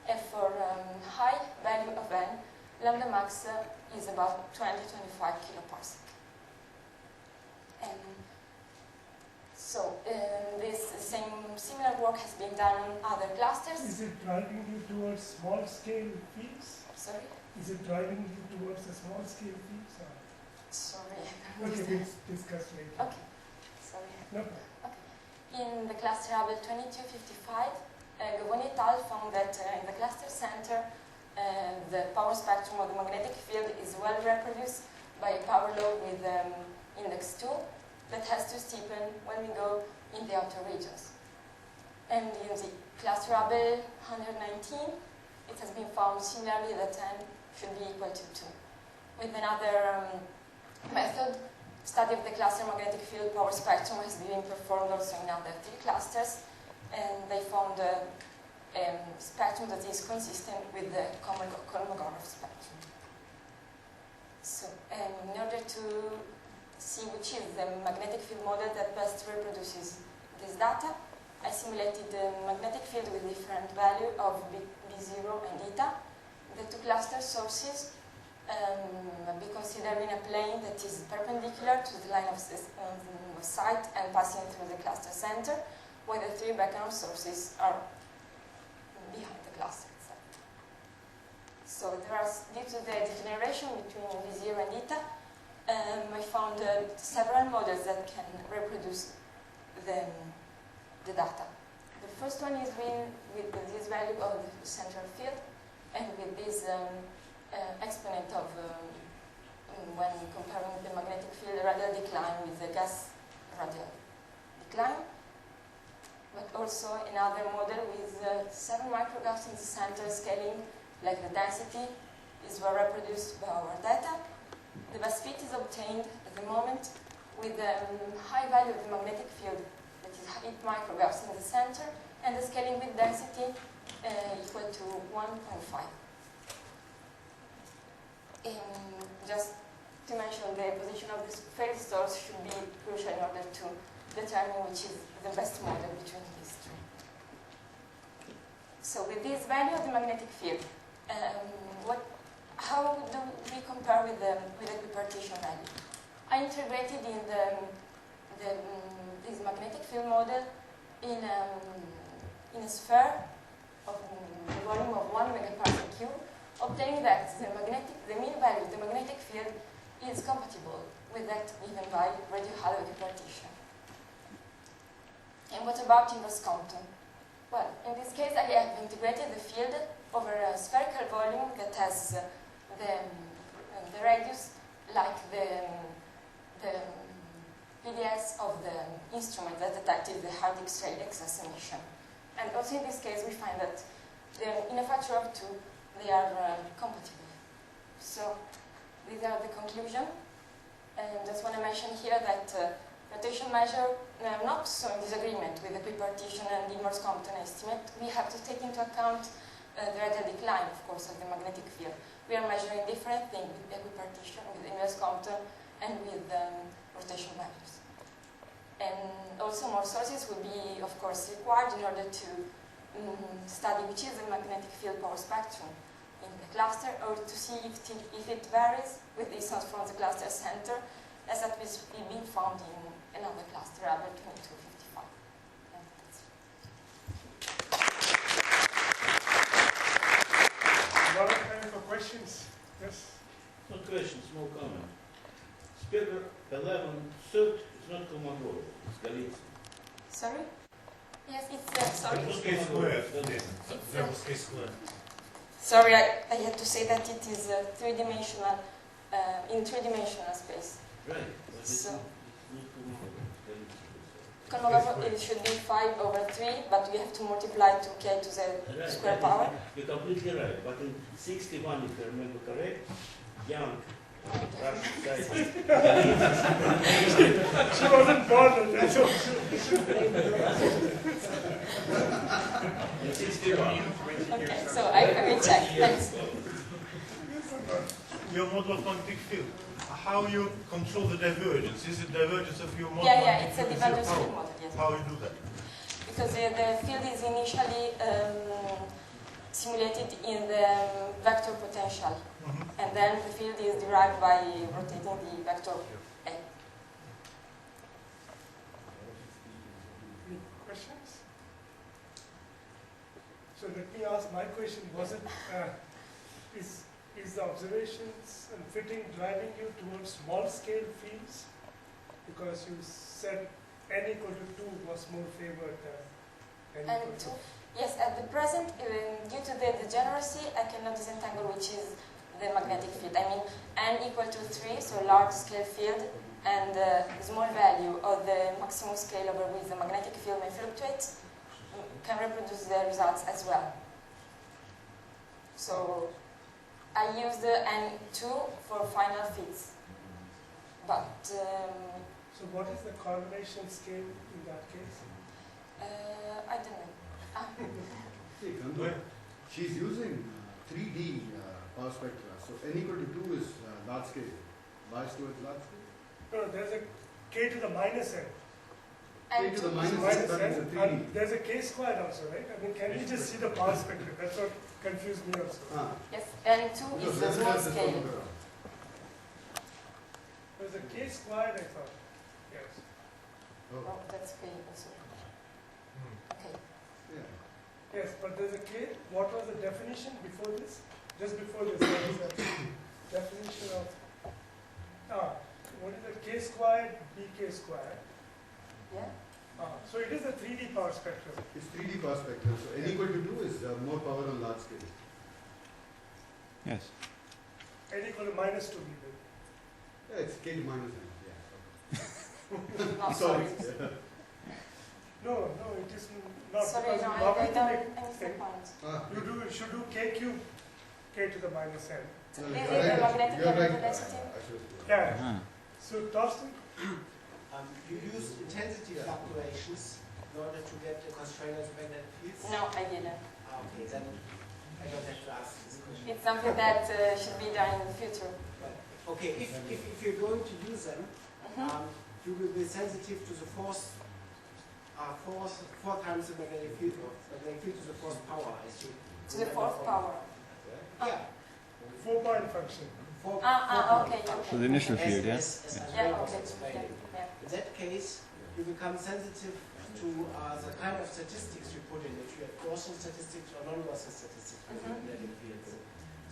And for high value of n, lambda max is about 20-25 kiloparsec. So this similar work has been done on other clusters. Is it driving you towards small scale fields? Sorry? Is it driving you towards the small scale fields? Sorry. Okay, we'll discuss later. Okay. Sorry. No problem. Okay. In the cluster Hubble 2255, Govoni et al. Found that in the cluster center, the power spectrum of the magnetic field is well reproduced by a power law with index 2 that has to steepen when we go in the outer regions. And in the cluster Hubble 119, it has been found similarly that n should be equal to 2. With another method, study of the cluster magnetic field power spectrum has been performed also in other 3 clusters, and they found a spectrum that is consistent with the Kolmogorov spectrum. So, in order to see which is the magnetic field model that best reproduces this data, I simulated the magnetic field with different value of B0 and eta. The 2 cluster sources be considered in a plane that is perpendicular to the line of sight and passing through the cluster center, while the 3 background sources are behind the cluster itself. So there are, due to the degeneration between B0 and eta, I found several models that can reproduce the data. The first one is with this value of the central field and with this exponent of when comparing the magnetic field radial decline with the gas radial decline, but also another model with 7 microgauss in the center scaling, like the density is well reproduced by our data. The best fit is obtained at the moment with the high value of the magnetic field, that is 8 microgauss in the center, and the scaling with density equal to 1.5. Just to mention, the position of this field source should be crucial in order to determine which is the best model between these 2. So with this value of the magnetic field, how do we compare with the equipartition value? I integrated in this magnetic field model in a sphere of the volume of 1 megaparsec cube, obtaining that the mean value of the magnetic field is compatible with that given by radio-halo equipartition. And what about inverse quantum? Well, in this case, I have integrated the field over a spherical volume that has the radius like the PDS of the instrument that detected the hard X-ray excess emission. And also in this case, we find that in a factor of 2, they are compatible. So these are the conclusion. And just want to mention here that rotation measure not so in disagreement with the equipartition and the Morse-Compton estimate. We have to take into account the rate of decline, of course, of the magnetic field. We are measuring different things with the equipartition, with the inverse Compton, and with rotation measures. And also more sources will be, of course, required in order to study which is the magnetic field power spectrum in the cluster, or to see if it varies with distance from the cluster center, as that is being found in another cluster, Albert 2255. A lot of time for questions. Yes? No question, small comment. Speaker 11 third is not Kolmogorov, it's Galicia. Sorry? Yes, it's sorry. It was K-squared. It's, That was K-squared. sorry, I had to say that it is three-dimensional, in three-dimensional space. Right, but it's So- not Kolmogorov, it's Kolmogorov, it should be 5 over 3, but we have to multiply 2k to the Galicia. square Right, power. you're completely right, but in 61, if I remember correct, young Russian scientist, She wasn't born at that. in 61. Okay, so I will check. Thanks. Your model of magnetic field. How you control the divergence? Is it divergence of your model? Yeah, it's a magnetic divergence field? field model, yes. How you do that? Because the field is initially simulated in the vector potential, and then the field is derived by rotating the vector A. Any questions? So let me ask my question. Was it, is the observations and fitting driving you towards small scale fields? Because you said n equal to 2 was more favored than n And equal to 2, yes, at the present, due to the degeneracy, I cannot disentangle which is the magnetic field. I mean, n equal to 3, so large scale field, and the small value of the maximum scale over which the magnetic field may fluctuate can reproduce the results as well. So I use the n2 for final fits, but So what is the correlation scale in that case? I don't know. See, Gandhi, she's using 3D power spectra. So n equal to 2 is large scale. Bias towards large scale. No, there's a k to the minus n. K to the minus n, that is a 3D. And there's a k squared also, right? I mean, can you just see the power spectrum? That's what confused me also. Yes, n2 is the small scale. There's a k squared, I thought. Yes. Oh, that's k also. Okay. Yeah. Yes, but there's a k. What was the definition before this? Just before this, there was a definition of. What is the k squared, bk squared? Yeah. So it is a 3D power spectrum. It's 3D power spectrum. So n equal to 2 is more power on large scale. Yes. N equal to minus 2 we did. Yeah, it's k to minus n. Yeah. No, Sorry. sorry. No, it is not. Sorry, because no, I logarithmic missed the thing, point. you should do k cube, k to the minus n. This is the magnetic You're right. velocity. Yeah. Uh-huh. So Torsten, You use intensity fluctuations in order to get the constraint of magnetic fields? No, I didn't. Okay, then I don't have to ask this question. It's something that should be done in the future. Okay, if you're going to use them, you will be sensitive to the force, four times the magnetic field to the fourth power, I assume. To the fourth power. Yeah. 4-point function. Okay. So the initial field, yeah? As Yeah, Andrea was okay. explaining. Yeah. In that case, you become sensitive to the kind of statistics you put in. If you have Gaussian statistics or non-Gaussian statistics with magnetic fields.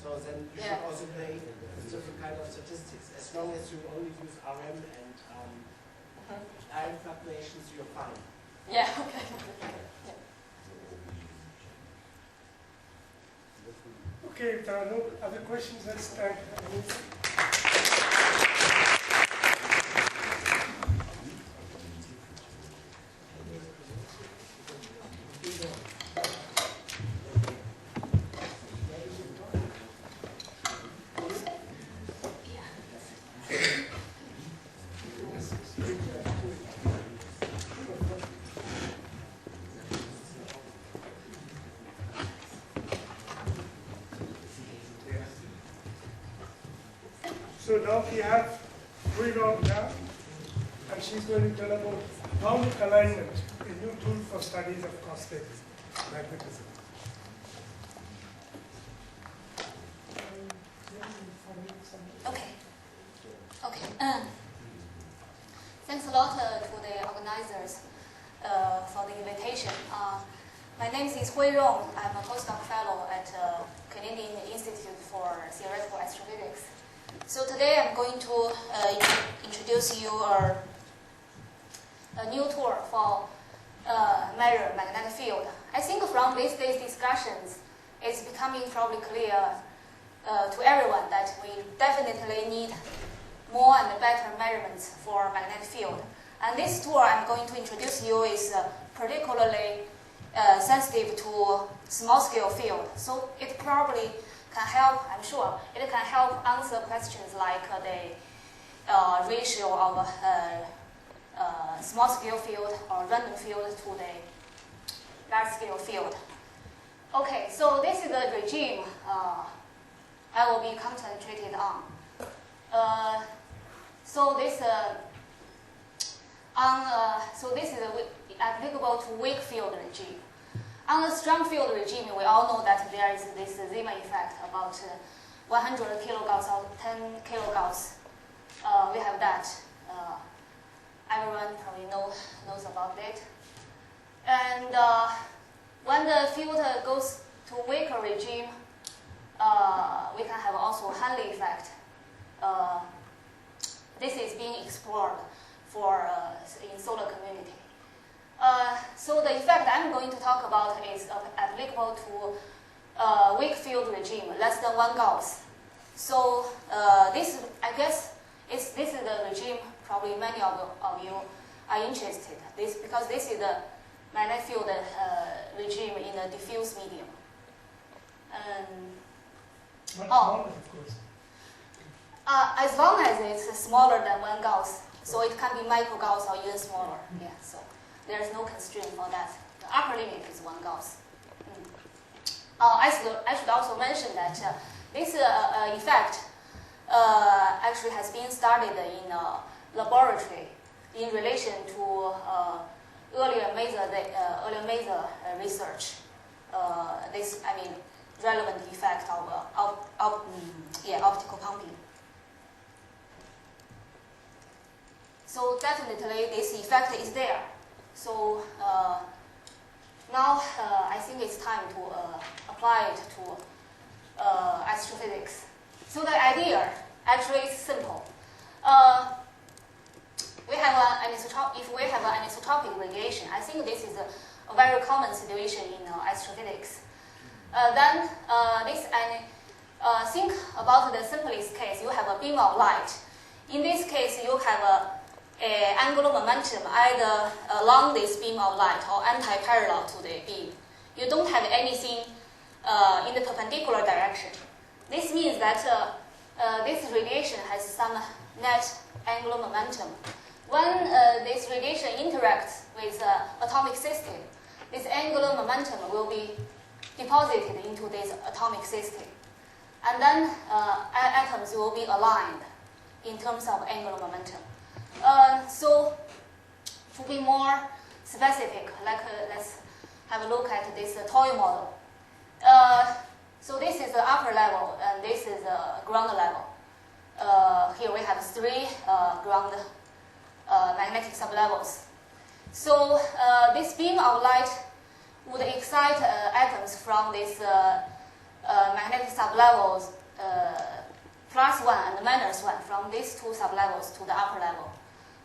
So then you should also play with different kind of statistics. As long as you only use RM and iron fluctuations, you're fine. Yeah, okay. Yeah. Okay, if there are no other questions, let's thank. So now we have Hui Rong now, and she's going to tell about harmonic alignment, a new tool for studies of cosmic magnetism. Okay. Okay. Thanks a lot to the organizers for the invitation. My name is Hui Rong. I'm a postdoc fellow at Canadian Institute for Theoretical Astrophysics. So today I'm going to introduce you a new tool for measure magnetic field. I think from these days discussions, it's becoming probably clear to everyone that we definitely need more and better measurements for magnetic field. And this tool I'm going to introduce you is particularly sensitive to small-scale field. So it probably can help, I'm sure, it can help answer questions like the ratio of small-scale field or random field to the large-scale field. Okay, so this is the regime I will be concentrated on. So this is applicable to weak field regime. On the strong field regime, we all know that there is this Zeeman effect about 100 kilogauss or 10 kilogauss. We have that. Everyone probably knows about it. And when the field goes to weaker regime, we can have also Hanley effect. This is being explored for in solar community. So the effect I'm going to talk about is applicable to weak field regime, less than 1 Gauss. So this, I guess, this is the regime probably many of you are interested. Because this is the magnetic field regime in a diffuse medium. Much smaller, of course. As long as it's smaller than 1 Gauss, so it can be micro Gauss or even smaller. Yeah, so there is no constraint for that. The upper limit is 1 Gauss. I should also mention that this effect actually has been studied in a laboratory in relation to earlier Maser research. Relevant effect of optical pumping. So definitely this effect is there. So now I think it's time to apply it to astrophysics. So the idea actually is simple. If we have an anisotropic radiation, I think this is a very common situation in astrophysics. Think about the simplest case. You have a beam of light. In this case, you have an angular momentum either along this beam of light or anti-parallel to the beam. You don't have anything in the perpendicular direction. This means that this radiation has some net angular momentum. When this radiation interacts with atomic system, this angular momentum will be deposited into this atomic system. And then atoms will be aligned in terms of angular momentum. So to be more specific, let's have a look at this toy model. So this is the upper level, and this is the ground level. Here we have 3 ground magnetic sublevels. So this beam of light would excite atoms from this magnetic sublevels +1 and -1 from these 2 sublevels to the upper level.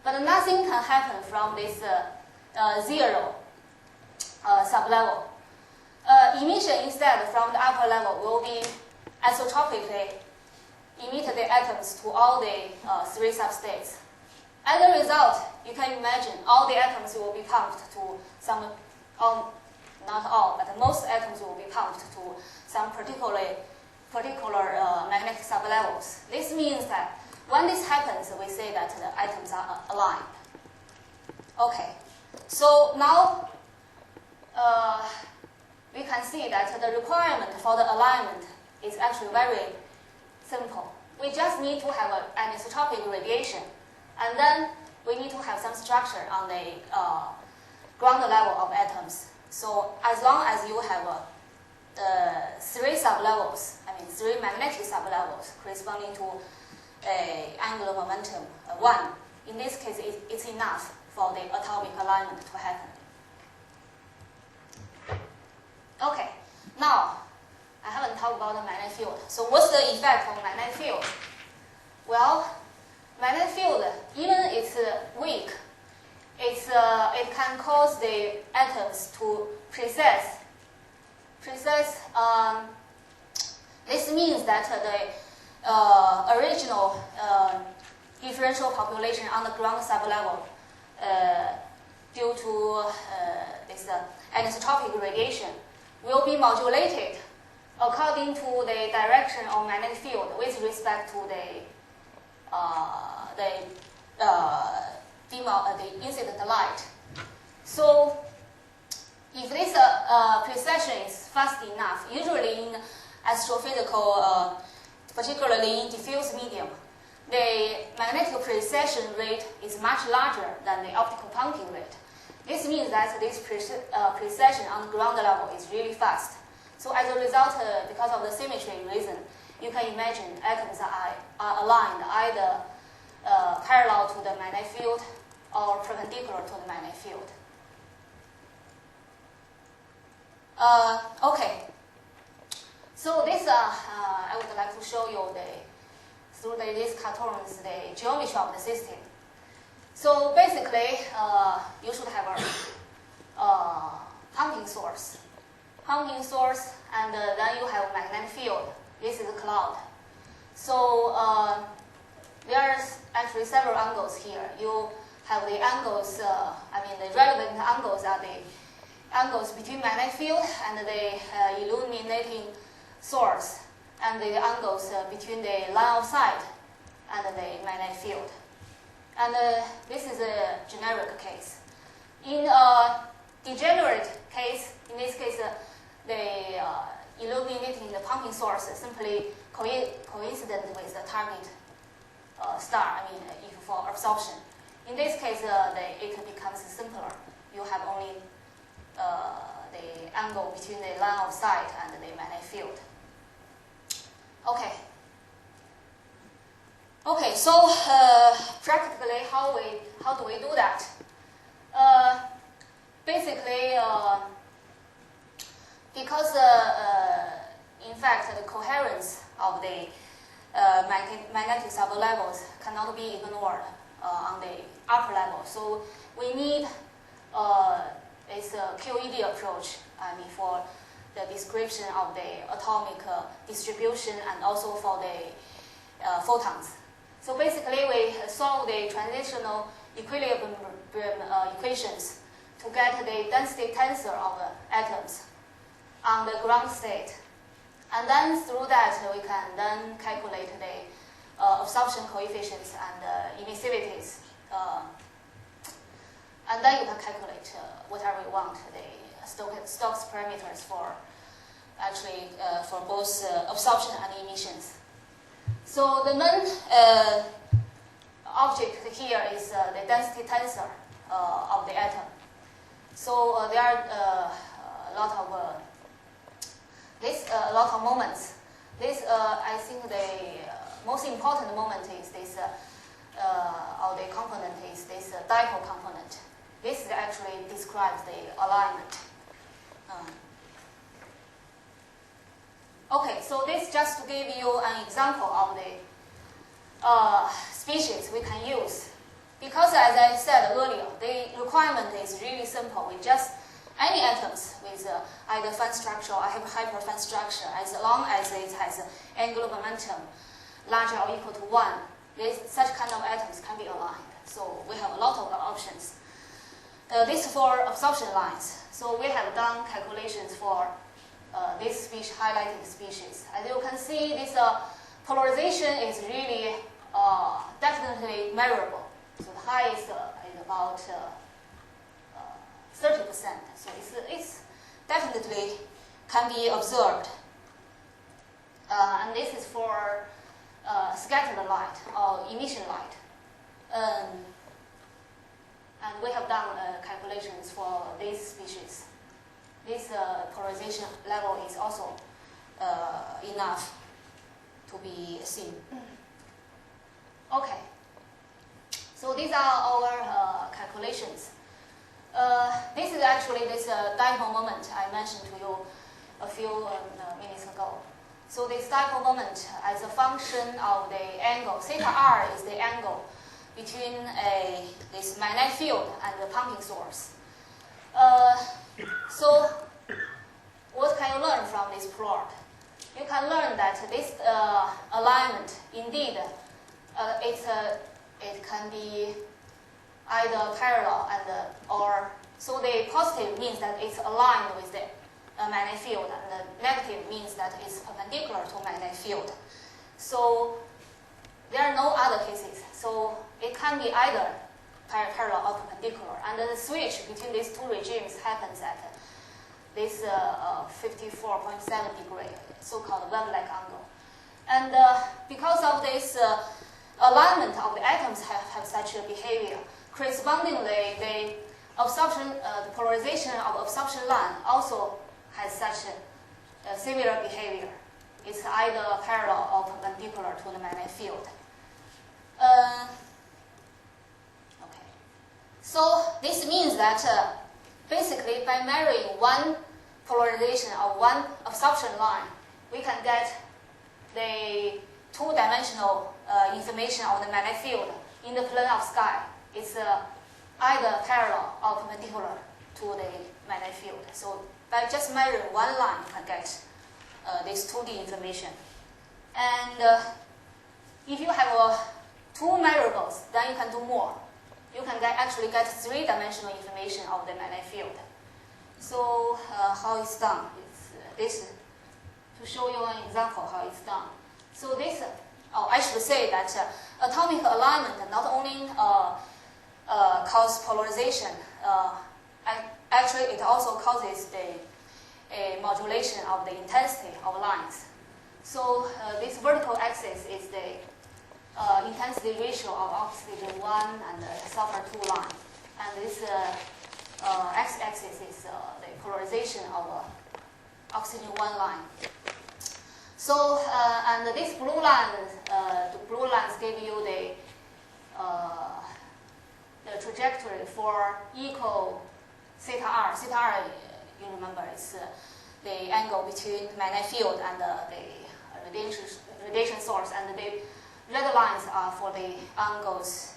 But nothing can happen from this 0 sublevel. Emission instead from the upper level will be isotropically emit the atoms to all the 3 substates. As a result, you can imagine all the atoms will be pumped to some, not all, but most atoms will be pumped to some particular magnetic sublevels. This means that when this happens, we say that the atoms are aligned. Okay, so now can see that the requirement for the alignment is actually very simple. we just need to have an isotopic radiation. And then we need to have some structure on the ground level of atoms. So as long as you have 3 sublevels, I mean 3 magnetic sublevels corresponding to angular momentum 1, in this case it's enough for the atomic alignment to happen. Okay, now I haven't talked about the magnetic field. So what's the effect of magnetic field? Well, magnetic field, even it's weak, it can cause the atoms to precess. This means that the original differential population on the ground sublevel, due to this anisotropic radiation, will be modulated according to the direction of magnetic field with respect to the incident light. So if this precession is fast enough, usually in astrophysical, particularly in diffuse medium, the magnetic precession rate is much larger than the optical pumping rate. This means that this precession on the ground level is really fast. So as a result, because of the symmetry reason, you can imagine atoms are aligned either parallel to the magnetic field or perpendicular to the magnetic field. Okay. So this, I would like to show you through these cartoons, the geometry of the system. So basically, you should have a pumping source, and then you have a magnetic field. This is a cloud. So there's actually several angles here. You have the angles, the relevant angles are the angles between magnetic field and the illuminating source, and the angles between the line of sight and the magnetic field. And this is a generic case. In a degenerate case, in this case, the illuminating the pumping source simply coincident with the target star, if for absorption. In this case, it becomes simpler. You have only the angle between the line of sight and the magnetic field. Okay. Okay, so practically, how do we do that? Basically, because in fact the coherence of the magnetic sublevels cannot be ignored on the upper level. So we need this QED approach, for the description of the atomic distribution and also for the photons. So basically, we solve the transitional equilibrium equations to get the density tensor of atoms on the ground state. And then through that, we can then calculate the absorption coefficients and emissivities. And then you can calculate whatever you want, the Stokes parameters for for both absorption and emissions. So the main object here is the density tensor of the atom. So there are a lot of moments. This I think the most important moment is this, or the component is this dipole component. This actually describes the alignment. Okay, so this just to give you an example of the species we can use. Because as I said earlier, the requirement is really simple. We just, any atoms with either fine structure or hyperfine structure, as long as it has angular momentum larger or equal to 1, such kind of atoms can be aligned. So we have a lot of options. This for absorption lines. So we have done calculations for this species, highlighted species. As you can see, this polarization is really definitely measurable. So the highest is about 30%. So it's definitely can be observed. And this is for scattered light or emission light. And we have done calculations for these species. This polarization level is also enough to be seen. Okay, so these are our calculations. This is actually this dipole moment I mentioned to you a few minutes ago. So this dipole moment as a function of the angle, theta r is the angle between this magnetic field and the pumping source. So what can you learn from this plot? You can learn that this alignment, indeed, it can be either parallel or so the positive means that it's aligned with the magnetic field, and the negative means that it's perpendicular to magnetic field. So there are no other cases. So it can be either parallel or perpendicular, and the switch between these two regimes happens at this 54.7 degree, so-called wave-like angle. And because of this alignment of the atoms have such a behavior, correspondingly the polarization of absorption line also has such a similar behavior. It's either parallel or perpendicular to the magnetic field. Okay. So this means that basically by measuring one polarization of one absorption line, we can get the two-dimensional information of the magnetic field in the plane of sky. It's either parallel or perpendicular to the magnetic field. So by just measuring one line, you can get this 2D information. And if you have two measurables, then you can do more. You can actually get three-dimensional information of the magnetic field. So how it's done? It's this to show you an example how it's done. So this, I should say that atomic alignment not only causes polarization, actually it also causes a modulation of the intensity of lines. So this vertical axis is the intensity ratio of oxygen 1 and sulfur 2 line. And this x-axis is the polarization of oxygen 1 line. So, and these blue lines, the blue lines give you the trajectory for equal theta r. Theta r, you remember, is the angle between magnetic field and the radiation source, and the red lines are for the angles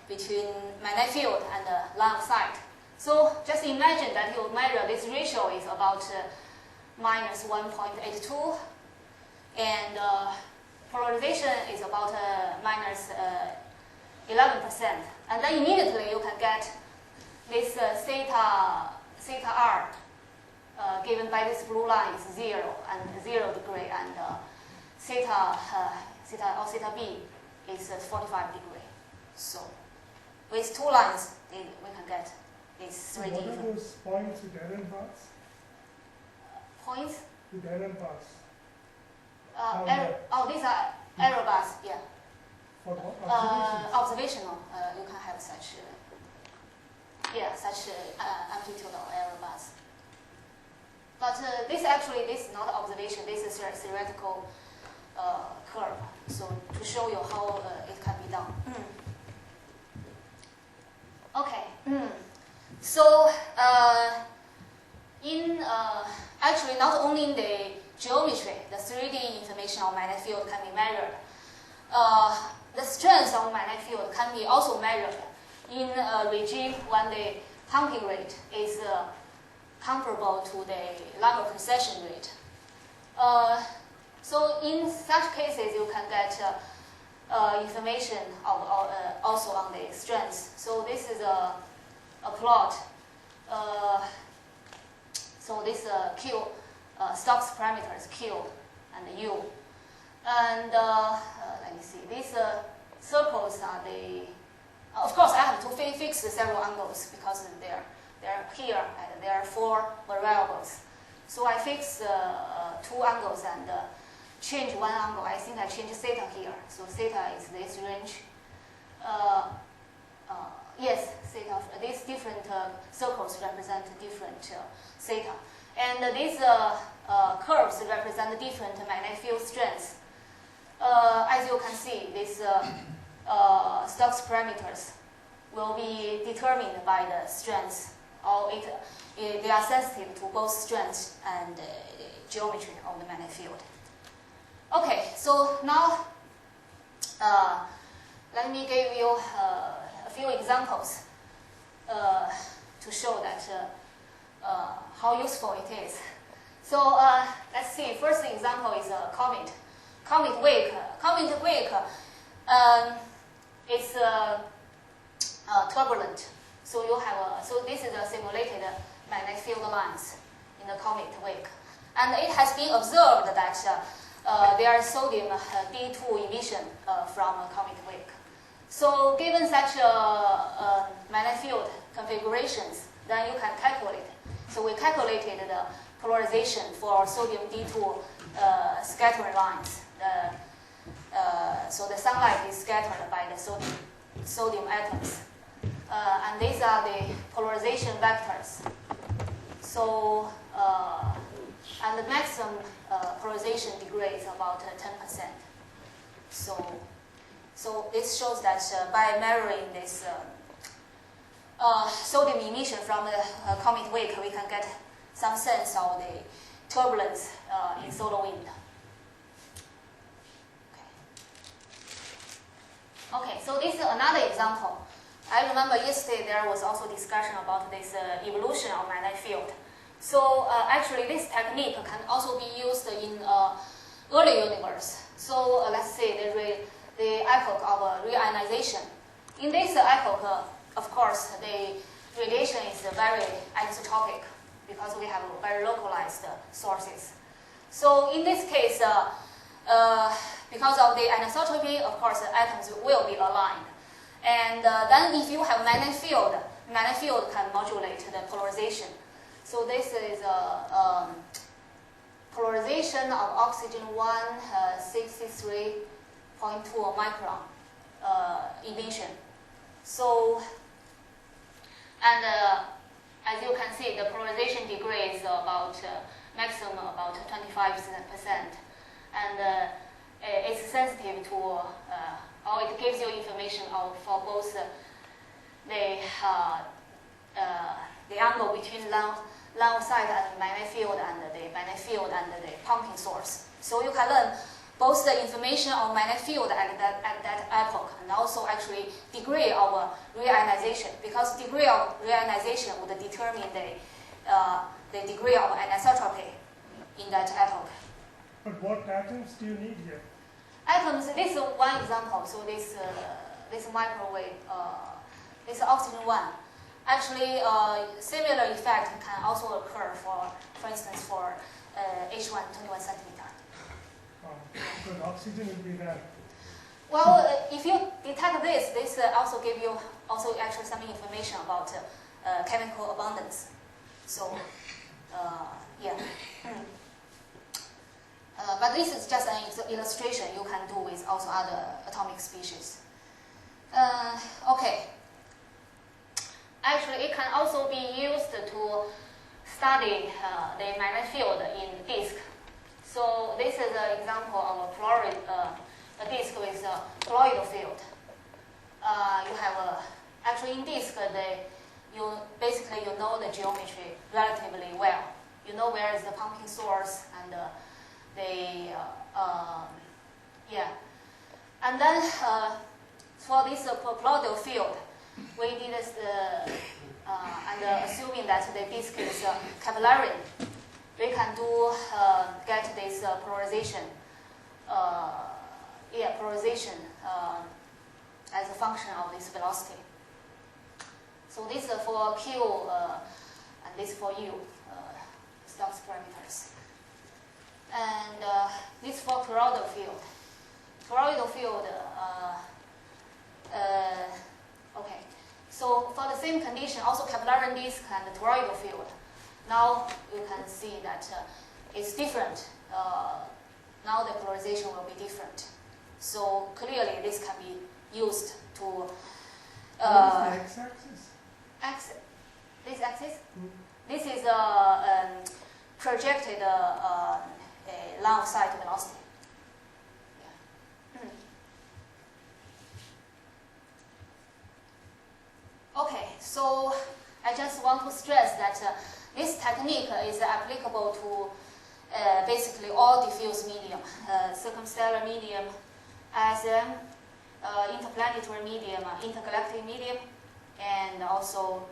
between magnetic field and the line of sight. So just imagine that you measure this ratio is about minus 1.82, and polarization is about minus 11%. And then immediately you can get this theta r given by this blue line is 0 and 0 degree, and theta b is 45 degree. So with two lines, we can get this 3D. What are those points with iron bars? Points? With iron bars. These are error bars, yeah. For observations? Observational, you can have such amplitudinal error bars. But this is not observation, this is a theoretical curve, so to show you how it can be done. Okay, so actually not only in the geometry, the 3D information of magnetic field can be measured. The strength of magnetic field can be also measured in a regime when the pumping rate is comparable to the Lambert precession rate. So in such cases, you can get information also on the strength. So this is a plot. So this Q, Stokes parameters Q and U. And let me see, these circles are the, of course I have to fix the several angles because they're here, and there are 4 variables. So I fix 2 angles, and change one angle, I think I change theta here. So theta is this range. Yes, theta. These different circles represent different theta, and these curves represent different magnetic field strengths. As you can see, these Stokes parameters will be determined by the strengths, or they are sensitive to both strength and geometry of the magnetic field. Okay, so now let me give you a few examples to show that how useful it is. So let's see. First example is a comet. Comet wake. Comet wake. It's turbulent. So you have so this is a simulated magnetic field lines in the comet wake, and it has been observed that there is sodium D2 emission from a comet wake. So given such magnetic field configurations, then you can calculate. So we calculated the polarization for sodium D2 scattering lines. So the sunlight is scattered by the sodium atoms. And these are the polarization vectors. So, and the maximum polarization degree is about 10%. So this shows that by measuring this sodium emission from the comet wake, we can get some sense of the turbulence in solar wind. Okay, so this is another example. I remember yesterday there was also discussion about this evolution of magnetic field. So actually this technique can also be used in early universe. So let's say the epoch of reionization. In this epoch, of course, the radiation is very isotopic because we have very localized sources. So in this case, because of the anisotropy, of course, the atoms will be aligned. And then if you have magnetic field can modulate the polarization. So this is a polarization of oxygen 1, 63.2 micron emission. So, and as you can see, the polarization degree is about maximum about 25%, and it's sensitive to, or it gives you information for both the angle between line of sight and magnetic field, and the magnetic field and the pumping source. So you can learn both the information on magnetic field at that epoch, and also actually degree of reionization, because degree of reionization would determine the degree of anisotropy in that epoch. But what atoms do you need here? Atoms, this is one example. So this microwave, this oxygen 1. Actually, similar effect can also occur for instance, for H1 21 centimeter. Because oxygen will be there. Well, if you detect this also give you also actually some information about chemical abundance. So, yeah. But this is just an illustration you can do with also other atomic species. Okay. Actually, it can also be used to study the magnetic field in disk. So this is an example of a disk with a toroidal field. You have actually in disk, basically you know the geometry relatively well. You know where is the pumping source and and then for this toroidal field, we did this, and assuming that the disk is Kepler, we can get this polarization. Polarization as a function of this velocity. So this is for Q, and this for U, Stokes parameters. And this for toroidal field. Toroidal field, okay. So for the same condition, also Keplerian disk and the toroidal field. Now you can see that it's different now the polarization will be different. So clearly this can be used to what is the x-axis? This axis? Mm. This is projected line of sight velocity. Yeah. Okay, so I just want to stress that this technique is applicable to basically all diffuse medium, circumstellar medium, ISM, interplanetary medium, intergalactic medium, and also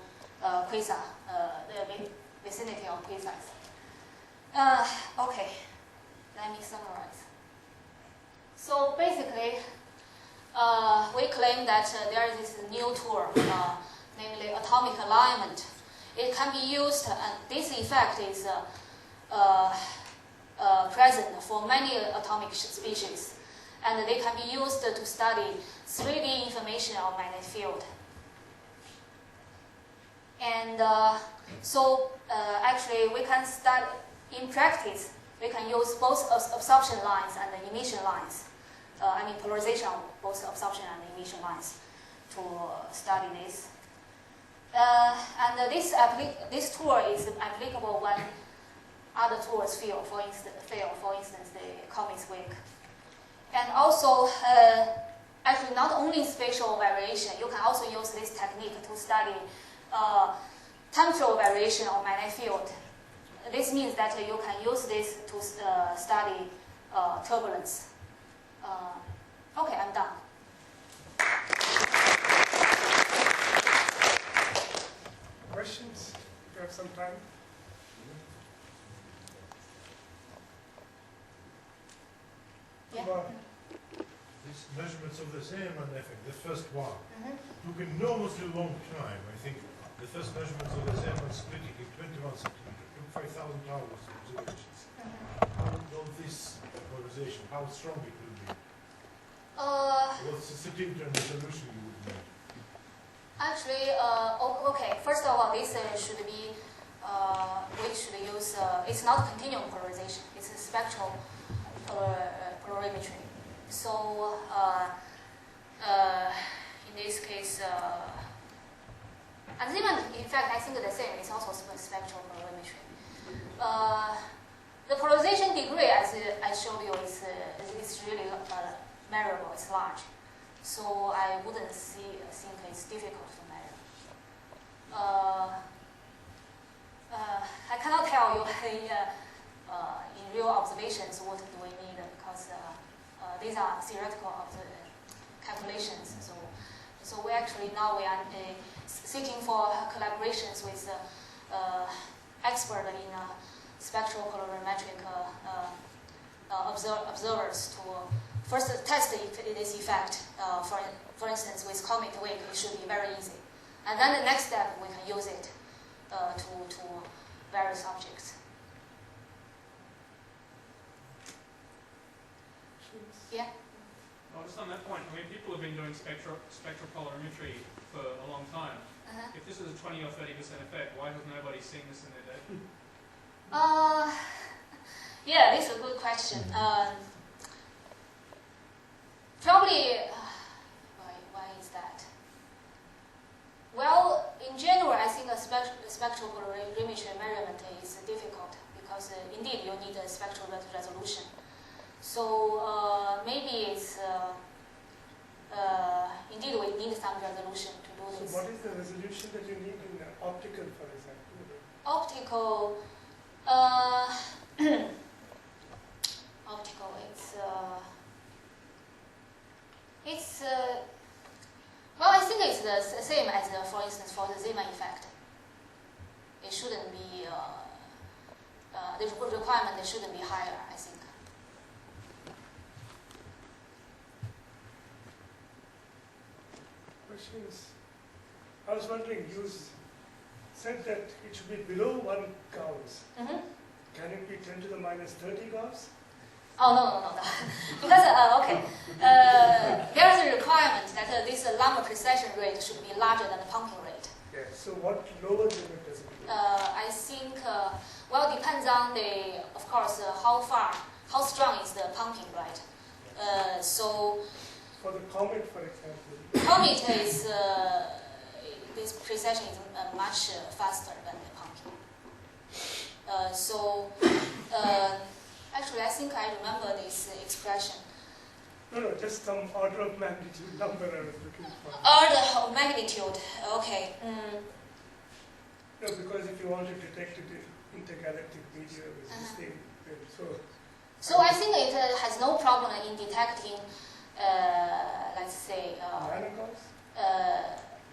quasar, the vicinity of quasars. Okay, let me summarize. So basically, we claim that there is this new tool, namely atomic alignment. It can be used, and this effect is present for many atomic species, and they can be used to study 3D information of magnetic field. And actually, we can start in practice. We can use both absorption lines and emission lines. I mean polarization of both absorption and emission lines to study this. And this tool is applicable when other tools fail. For instance, the Comet's wake. And also, actually, not only spatial variation, you can also use this technique to study temporal variation of magnetic field. This means that you can use this to study turbulence. Okay, I'm done. Questions? If you have some time. Yeah. These measurements of the Zeeman effect, the first one, took enormously long time. I think the first measurements of the Zeeman splitting in 21 centimeters took 5,000 hours of observations. How will this polarization, how strong it will be? What's the centimeter resolution you would need? Actually, okay. First of all, this should be we should use. It's not continuum polarization. It's a spectral polarimetry. So in this case, and even in fact, I think the same. It's also spectral polarimetry. The polarization degree, as I showed you, is really measurable. It's large. So I wouldn't think it's difficult to measure. I cannot tell you in real observations what do we need because these are theoretical calculations. So we actually now we are seeking for collaborations with experts in spectral polarimetric observers to first test this effect. For instance, with comet wake, it should be very easy. And then the next step, we can use it to various objects. Yeah? Well, just on that point, I mean, people have been doing spectral polarimetry for a long time. If this is a 20 or 30% effect, why has nobody seen this in their data? Yeah, this is a good question. Probably, why is that? Well, in general, I think a spectral polarimetry measurement is difficult because indeed you need a spectral resolution. So maybe it's indeed we need some resolution to do this. So what is the resolution that you need in optical, for example? Optical, optical. Well, I think it's the same as, for instance, for the Zeeman effect. It shouldn't be the requirement shouldn't be higher, I think. Questions? I was wondering, you said that it should be below 1 Gauss. Can it be 10 to the minus 30 Gauss? Oh, no. Because, okay, there is a requirement that this lambda precession rate should be larger than the pumping rate. Yeah, so what lower limit does it mean? I think, well, it depends on of course, how far how strong is the pumping, right? So for the comet, for example, comet is this precession is much faster than the pumping. Actually, I think I remember this expression. No, just some order of magnitude number I was looking for. Order of magnitude, okay. No, because if you want to detect it in intergalactic media with this thing, so I think it has no problem in detecting, let's say,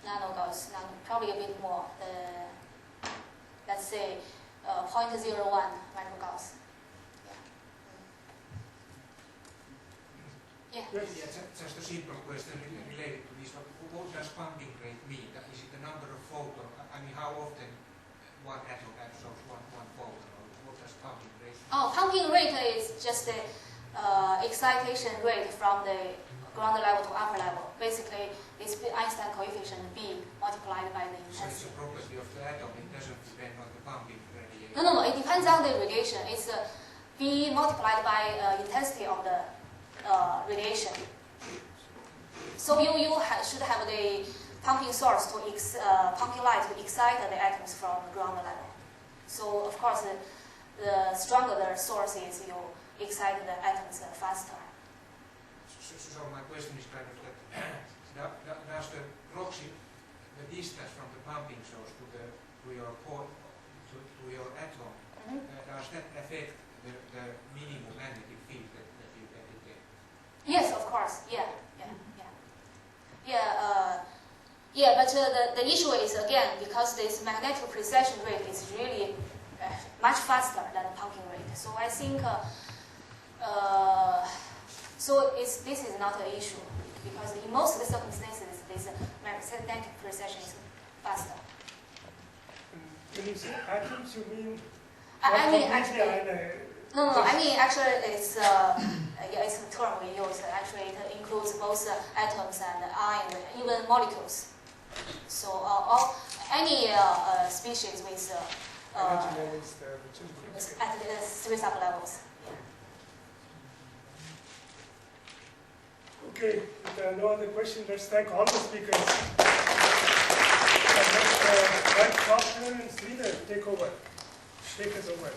nanogauss, probably a bit more. Let's say 0.01 microgauss. Yeah. Yeah, just a simple question related to this. What does pumping rate mean? Is it the number of photons? I mean, how often one atom absorbs one photon? Or what does pumping rate mean? Oh, pumping rate is just the excitation rate from the ground level to upper level. Basically, it's Einstein coefficient B multiplied by the intensity. So it's a property of the atom. It doesn't depend on the pumping radiation. No. It depends on the radiation. It's B multiplied by intensity of the radiation. So you should have the pumping source to pumping light to excite the atoms from ground level. So of course, the stronger the source is, you excite the atoms faster. So my question is kind of that: does the proxy, the distance from the pumping source to your atom, does that affect the minimum magnetic field that you get? Yes, of course. But the issue is, again, because this magnetic precession rate is really much faster than the pumping rate. So I think this is not an issue, because in most of the circumstances, this magnetic precession is faster. When you say atoms, you mean? I mean actually. No. I mean actually, it's a term we use. Actually, it includes both atoms and ions, even molecules. So any species with energy levels at the 3 sublevels. Okay, if there are no other questions, let's thank all the speakers. And let Faulkner and Sridhar take over. Take us over.